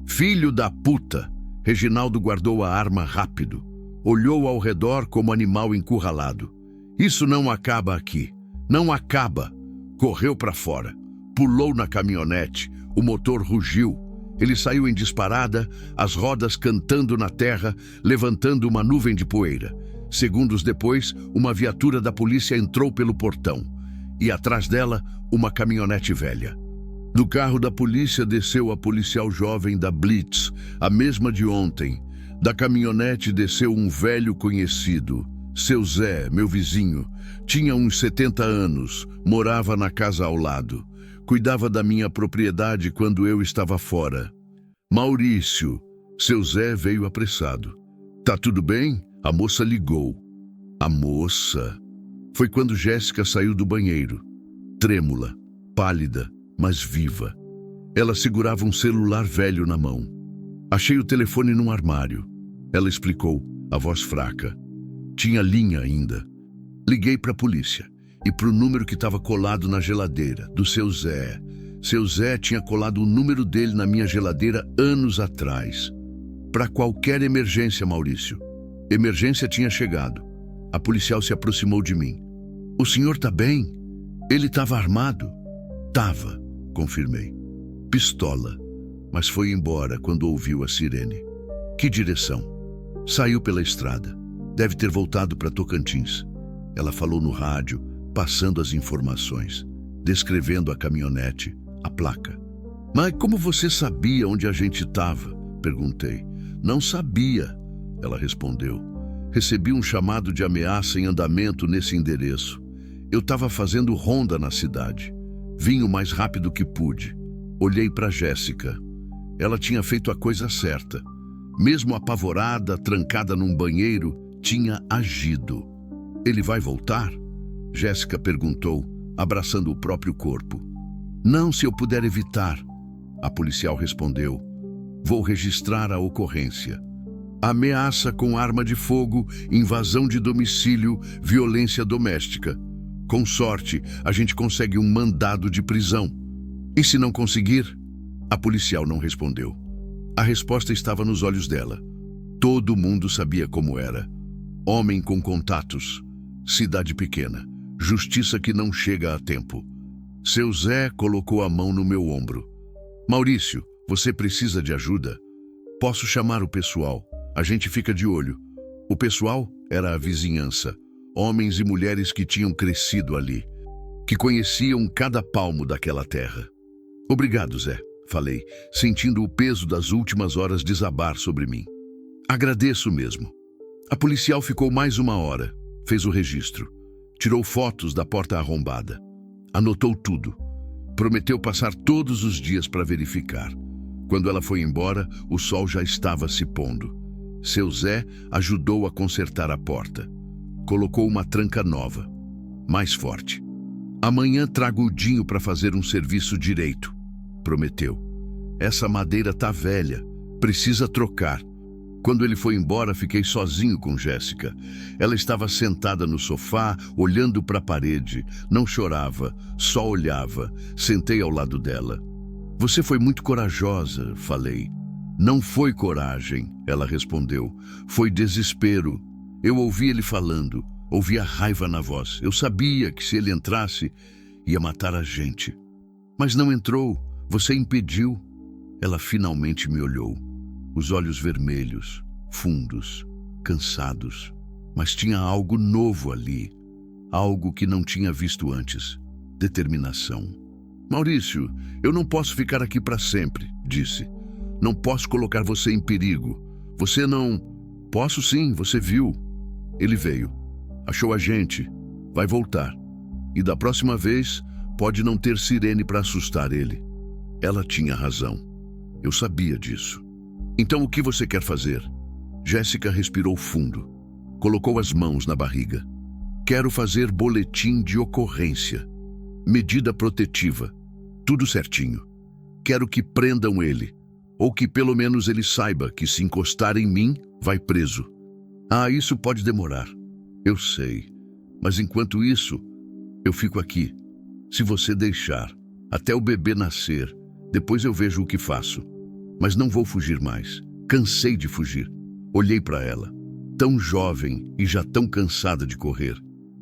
Filho da puta! Reginaldo guardou a arma rápido. Olhou ao redor como animal encurralado. Isso não acaba aqui. Não acaba. Correu para fora. Pulou na caminhonete. O motor rugiu. Ele saiu em disparada, as rodas cantando na terra, levantando uma nuvem de poeira. Segundos depois, uma viatura da polícia entrou pelo portão. E atrás dela, uma caminhonete velha. Do carro da polícia desceu a policial jovem da Blitz, a mesma de ontem. Da caminhonete desceu um velho conhecido. Seu Zé, meu vizinho. Tinha uns 70 anos, morava na casa ao lado. Cuidava da minha propriedade quando eu estava fora. Maurício, seu Zé veio apressado. Tá tudo bem? A moça ligou. A moça? Foi quando Jéssica saiu do banheiro. Trêmula, pálida, mas viva. Ela segurava um celular velho na mão. Achei o telefone num armário. Ela explicou, a voz fraca. Tinha linha ainda. Liguei para a polícia e para o número que estava colado na geladeira, do seu Zé. Seu Zé tinha colado o número dele na minha geladeira anos atrás. Para qualquer emergência, Maurício. Emergência tinha chegado. A policial se aproximou de mim. O senhor tá bem? Ele estava armado? Tava, confirmei. Pistola. Mas foi embora quando ouviu a sirene. Que direção? Saiu pela estrada. Deve ter voltado para Tocantins. Ela falou no rádio, passando as informações, descrevendo a caminhonete, a placa. Mas como você sabia onde a gente estava? Perguntei. Não sabia, ela respondeu. Recebi um chamado de ameaça em andamento nesse endereço. Eu estava fazendo ronda na cidade. Vim o mais rápido que pude. Olhei para Jéssica. Ela tinha feito a coisa certa. Mesmo apavorada, trancada num banheiro, tinha agido. Ele vai voltar? Jéssica perguntou, abraçando o próprio corpo. Não, se eu puder evitar. A policial respondeu. Vou registrar a ocorrência. Ameaça com arma de fogo, invasão de domicílio, violência doméstica. Com sorte, a gente consegue um mandado de prisão. E se não conseguir? A policial não respondeu. A resposta estava nos olhos dela. Todo mundo sabia como era. Homem com contatos. Cidade pequena. Justiça que não chega a tempo. Seu Zé colocou a mão no meu ombro. Maurício, você precisa de ajuda? Posso chamar o pessoal. A gente fica de olho. O pessoal era a vizinhança. Homens e mulheres que tinham crescido ali. Que conheciam cada palmo daquela terra. Obrigado, Zé, falei, sentindo o peso das últimas horas desabar sobre mim. Agradeço mesmo. A policial ficou mais 1 hora. Fez o registro. Tirou fotos da porta arrombada. Anotou tudo. Prometeu passar todos os dias para verificar. Quando ela foi embora, o sol já estava se pondo. Seu Zé ajudou a consertar a porta. Colocou uma tranca nova, mais forte. Amanhã trago o Dinho para fazer um serviço direito, prometeu. Essa madeira tá velha, precisa trocar. Quando ele foi embora, fiquei sozinho com Jéssica. Ela estava sentada no sofá, olhando para a parede. Não chorava, só olhava. Sentei ao lado dela. Você foi muito corajosa, falei. Não foi coragem, ela respondeu. Foi desespero. Eu ouvi ele falando, ouvi a raiva na voz. Eu sabia que se ele entrasse, ia matar a gente. Mas não entrou, você impediu. Ela finalmente me olhou. Os olhos vermelhos, fundos, cansados. Mas tinha algo novo ali. Algo que não tinha visto antes. Determinação. Maurício, eu não posso ficar aqui para sempre, disse. Não posso colocar você em perigo. Você não... Posso sim, você viu. Ele veio. Achou a gente. Vai voltar. E da próxima vez, pode não ter sirene para assustar ele. Ela tinha razão. Eu sabia disso. Então o que você quer fazer? Jéssica respirou fundo. Colocou as mãos na barriga. Quero fazer boletim de ocorrência. Medida protetiva. Tudo certinho. Quero que prendam ele. Ou que pelo menos ele saiba que se encostar em mim, vai preso. Ah, isso pode demorar. Eu sei. Mas enquanto isso, eu fico aqui. Se você deixar, até o bebê nascer, depois eu vejo o que faço. Mas não vou fugir mais. Cansei de fugir. Olhei para ela. Tão jovem e já tão cansada de correr.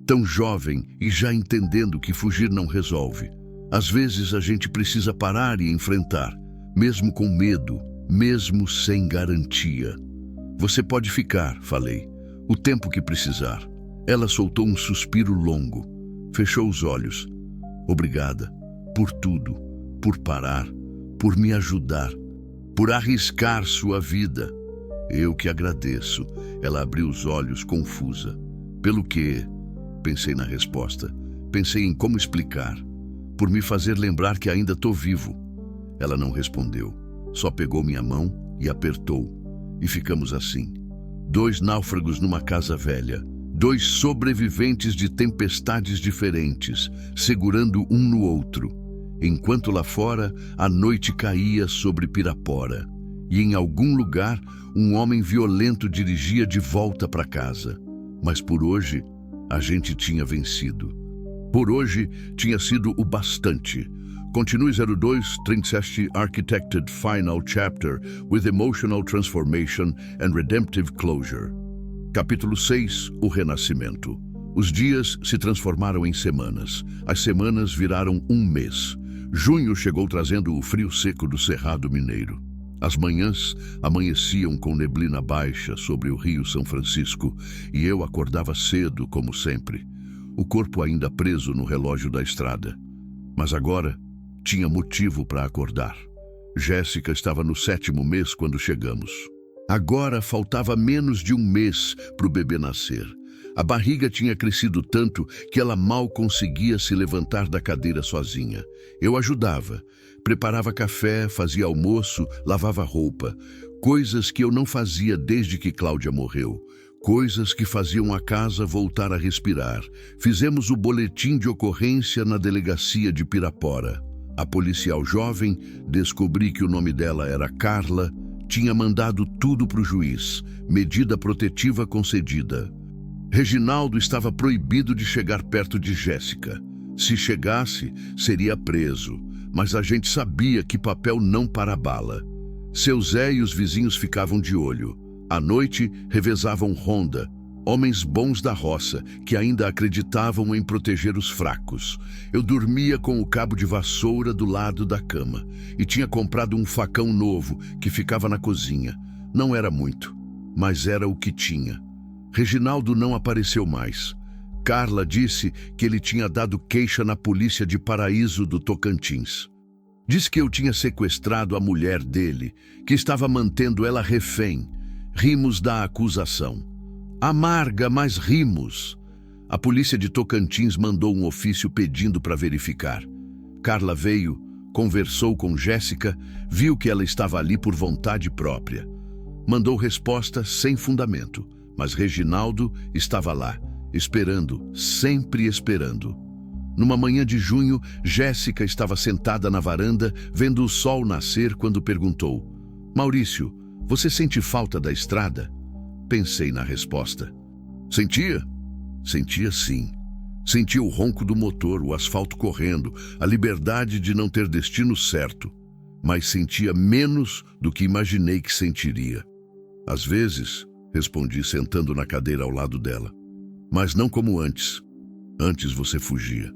Tão jovem e já entendendo que fugir não resolve. Às vezes a gente precisa parar e enfrentar, mesmo com medo, mesmo sem garantia. Você pode ficar, falei, o tempo que precisar. Ela soltou um suspiro longo. Fechou os olhos. Obrigada. Por tudo. Por parar. Por me ajudar. Por arriscar sua vida. Eu que agradeço. Ela abriu os olhos confusa. Pelo quê? Pensei na resposta. Pensei em como explicar. Por me fazer lembrar que ainda tô vivo. Ela não respondeu. Só pegou minha mão e apertou. E ficamos assim. 2 náufragos numa casa velha. 2 sobreviventes de tempestades diferentes, segurando um no outro. Enquanto lá fora, a noite caía sobre Pirapora. E em algum lugar, um homem violento dirigia de volta para casa. Mas por hoje, a gente tinha vencido. Por hoje, tinha sido o bastante. Continue 02 37 Architected Final Chapter with Emotional Transformation and Redemptive Closure. Capítulo 6, o Renascimento. Os dias se transformaram em semanas. As semanas viraram um mês. Junho chegou trazendo o frio seco do Cerrado Mineiro. As manhãs amanheciam com neblina baixa sobre o Rio São Francisco e eu acordava cedo, como sempre. O corpo ainda preso no relógio da estrada. Mas agora tinha motivo para acordar. Jéssica estava no 7º mês quando chegamos. Agora faltava menos de um mês para o bebê nascer. A barriga tinha crescido tanto que ela mal conseguia se levantar da cadeira sozinha. Eu ajudava. Preparava café, fazia almoço, lavava roupa. Coisas que eu não fazia desde que Cláudia morreu. Coisas que faziam a casa voltar a respirar. Fizemos o boletim de ocorrência na delegacia de Pirapora. A policial jovem, descobri que o nome dela era Carla, Tinha mandado tudo para o juiz, medida protetiva concedida. Reginaldo estava proibido de chegar perto de Jéssica. Se chegasse, seria preso, mas a gente sabia que papel não para bala. Seu Zé e os vizinhos ficavam de olho. À noite, revezavam ronda, homens bons da roça, que ainda acreditavam em proteger os fracos. Eu dormia com o cabo de vassoura do lado da cama e tinha comprado um facão novo que ficava na cozinha. Não era muito, mas era o que tinha. Reginaldo não apareceu mais. Carla disse que ele tinha dado queixa na polícia de Paraíso do Tocantins. Disse que eu tinha sequestrado a mulher dele, que estava mantendo ela refém. Rimos da acusação. Amarga, mas rimos. A polícia de Tocantins mandou um ofício pedindo para verificar. Carla veio, conversou com Jéssica, viu que ela estava ali por vontade própria. Mandou resposta sem fundamento, mas Reginaldo estava lá, esperando, sempre esperando. Numa manhã de junho, Jéssica estava sentada na varanda, vendo o sol nascer, quando perguntou: Maurício, você sente falta da estrada? Pensei na resposta. Sentia? Sentia sim. Sentia o ronco do motor, o asfalto correndo, a liberdade de não ter destino certo. Mas sentia menos do que imaginei que sentiria. Às vezes, respondi sentando na cadeira ao lado dela. Mas não como antes. Antes você fugia.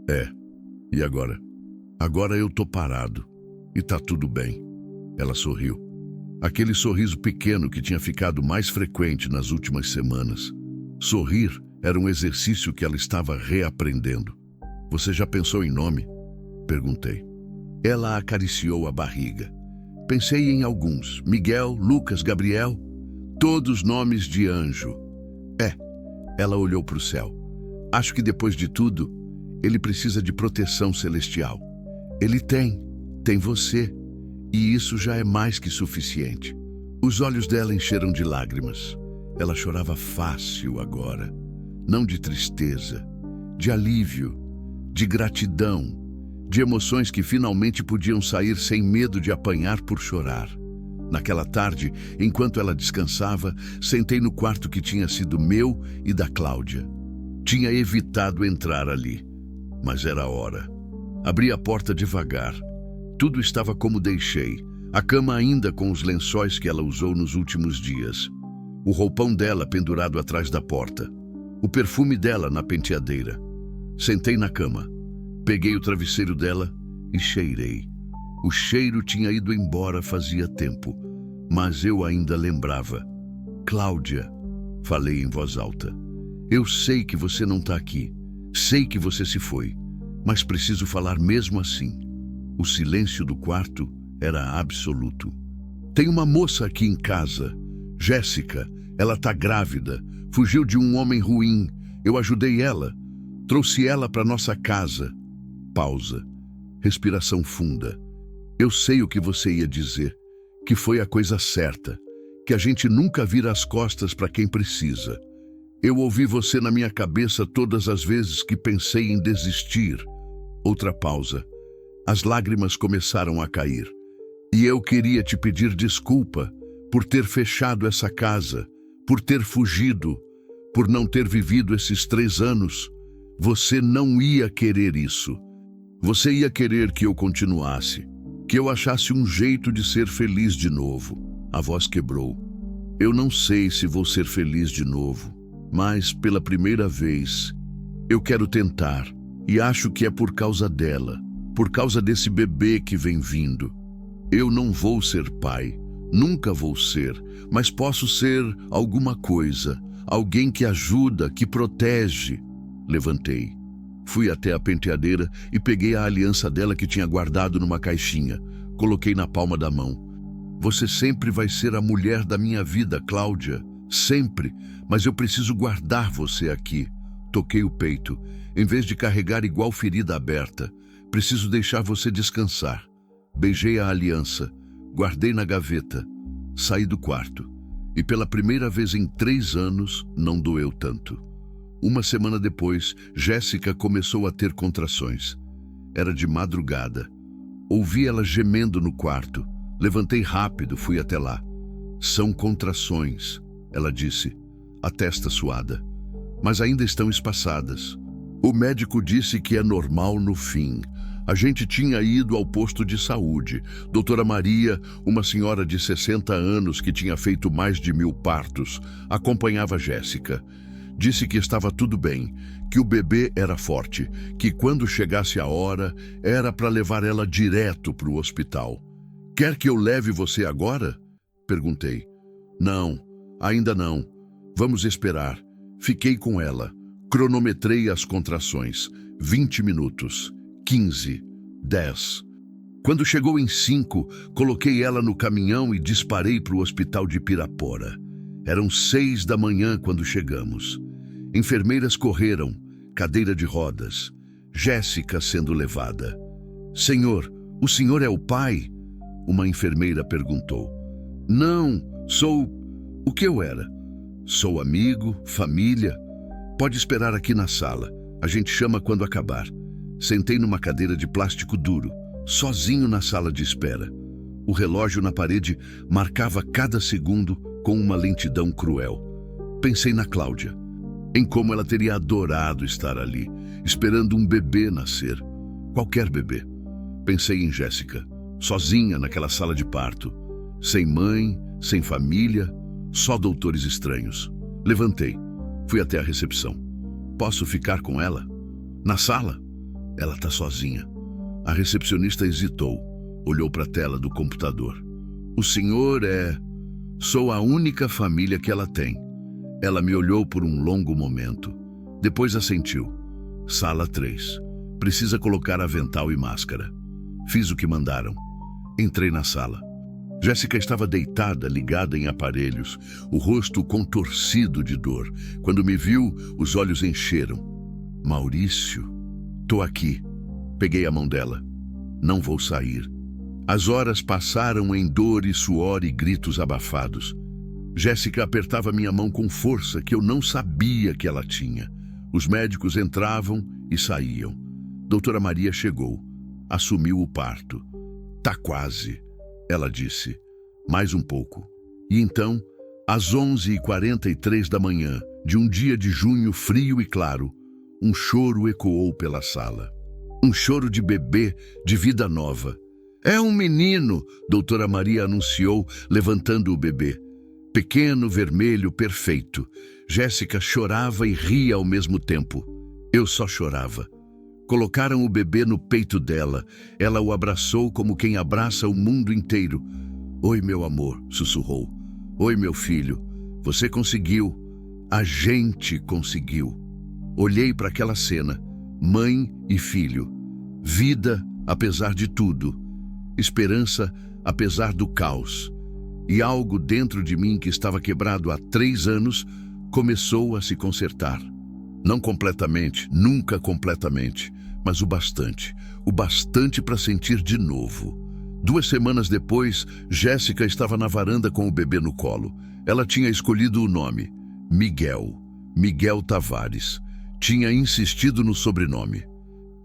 É. E agora? Agora eu tô parado. E tá tudo bem. Ela sorriu. Aquele sorriso pequeno que tinha ficado mais frequente nas últimas semanas. Sorrir era um exercício que ela estava reaprendendo. Você já pensou em nome? Perguntei. Ela acariciou a barriga. Pensei em alguns. Miguel, Lucas, Gabriel. Todos nomes de anjo. Ela olhou para o céu. Acho que depois de tudo, ele precisa de proteção celestial. Ele tem você. E isso já é mais que suficiente. Os olhos dela encheram de lágrimas. Ela chorava fácil agora. Não de tristeza, de alívio, de gratidão, de emoções que finalmente podiam sair sem medo de apanhar por chorar. Naquela tarde, enquanto ela descansava, sentei no quarto que tinha sido meu e da Cláudia. Tinha evitado entrar ali, mas era a hora. Abri a porta devagar. Tudo estava como deixei, a cama ainda com os lençóis que ela usou nos últimos dias. O roupão dela pendurado atrás da porta. O perfume dela na penteadeira. Sentei na cama. Peguei o travesseiro dela e cheirei. O cheiro tinha ido embora fazia tempo, mas eu ainda lembrava. Cláudia, falei em voz alta. Eu sei que você não está aqui. Sei que você se foi, mas preciso falar mesmo assim. O silêncio do quarto era absoluto. Tem uma moça aqui em casa. Jéssica, ela está grávida. Fugiu de um homem ruim. Eu ajudei ela. Trouxe ela para nossa casa. Pausa. Respiração funda. Eu sei o que você ia dizer, que foi a coisa certa, que a gente nunca vira as costas para quem precisa. Eu ouvi você na minha cabeça todas as vezes que pensei em desistir. Outra pausa. As lágrimas começaram a cair. E eu queria te pedir desculpa por ter fechado essa casa, por ter fugido, por não ter vivido esses 3 anos. Você não ia querer isso. Você ia querer que eu continuasse, que eu achasse um jeito de ser feliz de novo. A voz quebrou. Eu não sei se vou ser feliz de novo, mas pela primeira vez eu quero tentar, e acho que é por causa dela, por causa desse bebê que vem vindo. Eu não vou ser pai, nunca vou ser, mas posso ser alguma coisa, alguém que ajuda, que protege. Levantei. Fui até a penteadeira e peguei a aliança dela que tinha guardado numa caixinha. Coloquei na palma da mão. Você sempre vai ser a mulher da minha vida, Cláudia. Sempre. Mas eu preciso guardar você aqui. Toquei o peito. Em vez de carregar igual ferida aberta, preciso deixar você descansar. Beijei a aliança. Guardei na gaveta. Saí do quarto. E pela primeira vez em 3 anos, não doeu tanto. Uma semana depois, Jéssica começou a ter contrações. Era de madrugada. Ouvi ela gemendo no quarto. Levantei rápido, fui até lá. São contrações, ela disse, a testa suada, mas ainda estão espaçadas. O médico disse que é normal no fim. A gente tinha ido ao posto de saúde. Doutora Maria, uma senhora de 60 anos que tinha feito mais de 1000 partos, acompanhava Jéssica. Disse que estava tudo bem, que o bebê era forte, que quando chegasse a hora, era para levar ela direto para o hospital. Quer que eu leve você agora? Perguntei. Não, ainda não. Vamos esperar. Fiquei com ela. Cronometrei as contrações. 20 minutos. 15. 10. Quando chegou em 5, coloquei ela no caminhão e disparei para o hospital de Pirapora. Eram 6 da manhã quando chegamos. Enfermeiras correram, cadeira de rodas. Jéssica sendo levada. Senhor, o senhor é o pai? Uma enfermeira perguntou. Não, sou... O que eu era? Sou amigo, família. Pode esperar aqui na sala. A gente chama quando acabar. Sentei numa cadeira de plástico duro, sozinho na sala de espera. O relógio na parede marcava cada segundo com uma lentidão cruel. Pensei na Cláudia, em como ela teria adorado estar ali, esperando um bebê nascer. Qualquer bebê. Pensei em Jéssica, sozinha naquela sala de parto. Sem mãe, sem família, só doutores estranhos. Levantei, fui até a recepção. Posso ficar com ela? Na sala? Ela está sozinha. A recepcionista hesitou, olhou para a tela do computador. O senhor é... Sou a única família que ela tem. Ela me olhou por um longo momento. Depois assentiu. Sala 3. Precisa colocar avental e máscara. Fiz o que mandaram. Entrei na sala. Jéssica estava deitada, ligada em aparelhos, o rosto contorcido de dor. Quando me viu, os olhos encheram. Maurício, tô aqui. Peguei a mão dela. Não vou sair. As horas passaram em dor e suor e gritos abafados. Jéssica apertava minha mão com força que eu não sabia que ela tinha. Os médicos entravam e saíam. Doutora Maria chegou. Assumiu o parto. Tá quase, ela disse. Mais um pouco. E então, às 11h43 da manhã, de um dia de junho frio e claro, um choro ecoou pela sala. Um choro de bebê, de vida nova. É um menino, doutora Maria anunciou, levantando o bebê. Pequeno, vermelho, perfeito. Jéssica chorava e ria ao mesmo tempo. Eu só chorava. Colocaram o bebê no peito dela. Ela o abraçou como quem abraça o mundo inteiro. Oi, meu amor, sussurrou. Oi, meu filho. Você conseguiu. A gente conseguiu. Olhei para aquela cena. Mãe e filho. Vida, apesar de tudo. Esperança, apesar do caos. E algo dentro de mim que estava quebrado há 3 anos começou a se consertar. Não completamente, nunca completamente, mas o bastante para sentir de novo. 2 semanas depois, Jéssica estava na varanda com o bebê no colo. Ela tinha escolhido o nome, Miguel Tavares. Tinha insistido no sobrenome.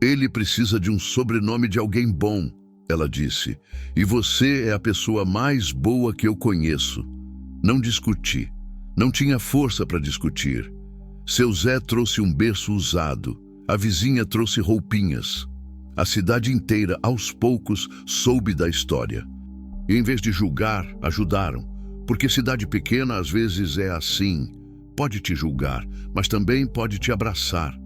Ele precisa de um sobrenome de alguém bom, ela disse, e você é a pessoa mais boa que eu conheço. Não discuti. Não tinha força para discutir. Seu Zé trouxe um berço usado. A vizinha trouxe roupinhas. A cidade inteira, aos poucos, soube da história. E em vez de julgar, ajudaram. Porque cidade pequena às vezes é assim. Pode te julgar, mas também pode te abraçar.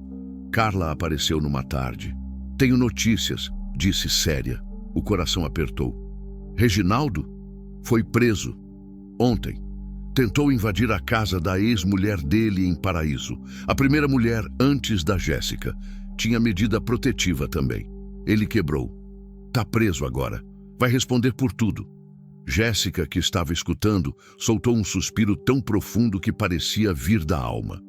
Carla apareceu numa tarde. Tenho notícias, disse séria. O coração apertou. Reginaldo foi preso. Ontem. Tentou invadir a casa da ex-mulher dele em Paraíso. A primeira mulher antes da Jéssica. Tinha medida protetiva também. Ele quebrou. Tá preso agora. Vai responder por tudo. Jéssica, que estava escutando, soltou um suspiro tão profundo que parecia vir da alma.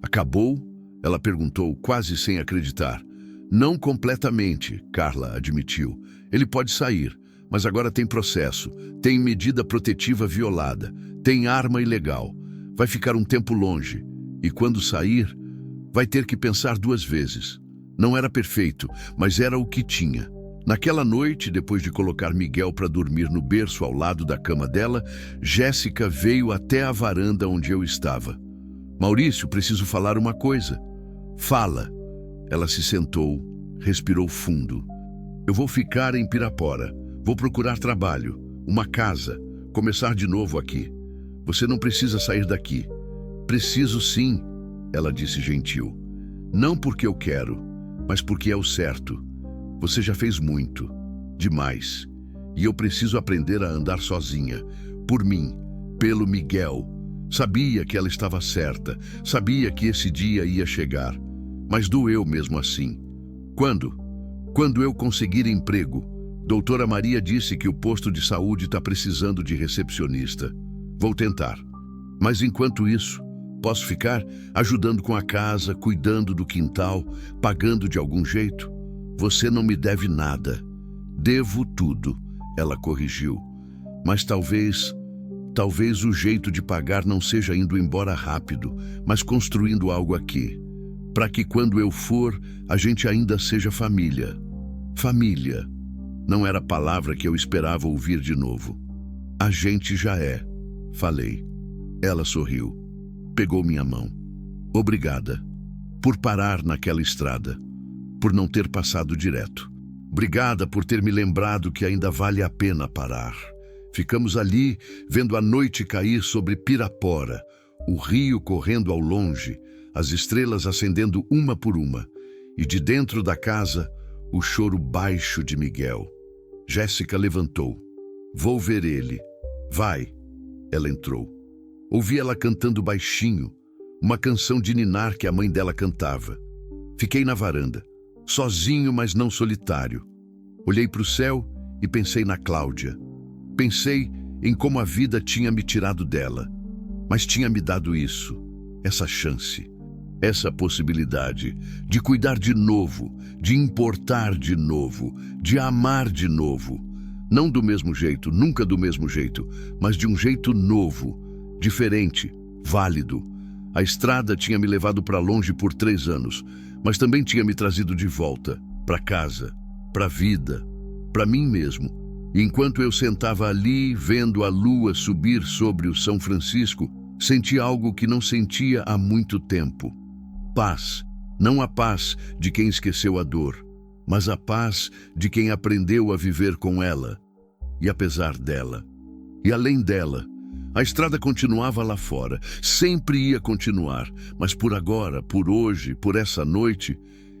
Acabou? Ela perguntou, quase sem acreditar. Não completamente, Carla admitiu. Ele pode sair, mas agora tem processo. Tem medida protetiva violada. Tem arma ilegal. Vai ficar um tempo longe. E quando sair, vai ter que pensar 2 vezes. Não era perfeito, mas era o que tinha. Naquela noite, depois de colocar Miguel para dormir no berço ao lado da cama dela, Jéssica veio até a varanda onde eu estava. Maurício, preciso falar uma coisa. Fala. Ela se sentou, respirou fundo. Eu vou ficar em Pirapora. Vou procurar trabalho, uma casa, começar de novo aqui. Você não precisa sair daqui. Preciso sim, ela disse gentil. Não porque eu quero, mas porque é o certo. Você já fez muito, demais. E eu preciso aprender a andar sozinha, por mim, pelo Miguel. Sabia que ela estava certa, sabia que esse dia ia chegar, mas doeu mesmo assim. Quando? Quando eu conseguir emprego. Doutora Maria disse que o posto de saúde está precisando de recepcionista. Vou tentar. Mas enquanto isso, posso ficar ajudando com a casa, cuidando do quintal, pagando de algum jeito? Você não me deve nada. Devo tudo, ela corrigiu. Mas talvez o jeito de pagar não seja indo embora rápido, mas construindo algo aqui. Para que quando eu for, a gente ainda seja família. Família. Não era a palavra que eu esperava ouvir de novo. A gente já é, falei. Ela sorriu. Pegou minha mão. Obrigada. Por parar naquela estrada. Por não ter passado direto. Obrigada por ter me lembrado que ainda vale a pena parar. Ficamos ali, vendo a noite cair sobre Pirapora, o rio correndo ao longe, as estrelas acendendo uma por uma, e de dentro da casa, o choro baixo de Miguel. Jéssica levantou. Vou ver ele. Vai. Ela entrou. Ouvi ela cantando baixinho, uma canção de ninar que a mãe dela cantava. Fiquei na varanda, sozinho, mas não solitário. Olhei para o céu e pensei na Cláudia. Pensei em como a vida tinha me tirado dela, mas tinha me dado isso, essa chance, essa possibilidade de cuidar de novo, de importar de novo, de amar de novo. Não do mesmo jeito, nunca do mesmo jeito, mas de um jeito novo, diferente, válido. A estrada tinha me levado para longe por 3 anos, mas também tinha me trazido de volta, para casa, para a vida, para mim mesmo. E enquanto eu sentava ali, vendo a lua subir sobre o São Francisco, senti algo que não sentia há muito tempo. Paz. Não a paz de quem esqueceu a dor, mas a paz de quem aprendeu a viver com ela. E apesar dela. E além dela. A estrada continuava lá fora, sempre ia continuar, mas por agora, por hoje, por essa noite,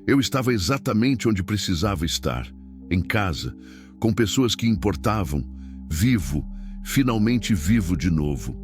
eu estava exatamente onde precisava estar, em casa, com pessoas que importavam, vivo, finalmente vivo de novo.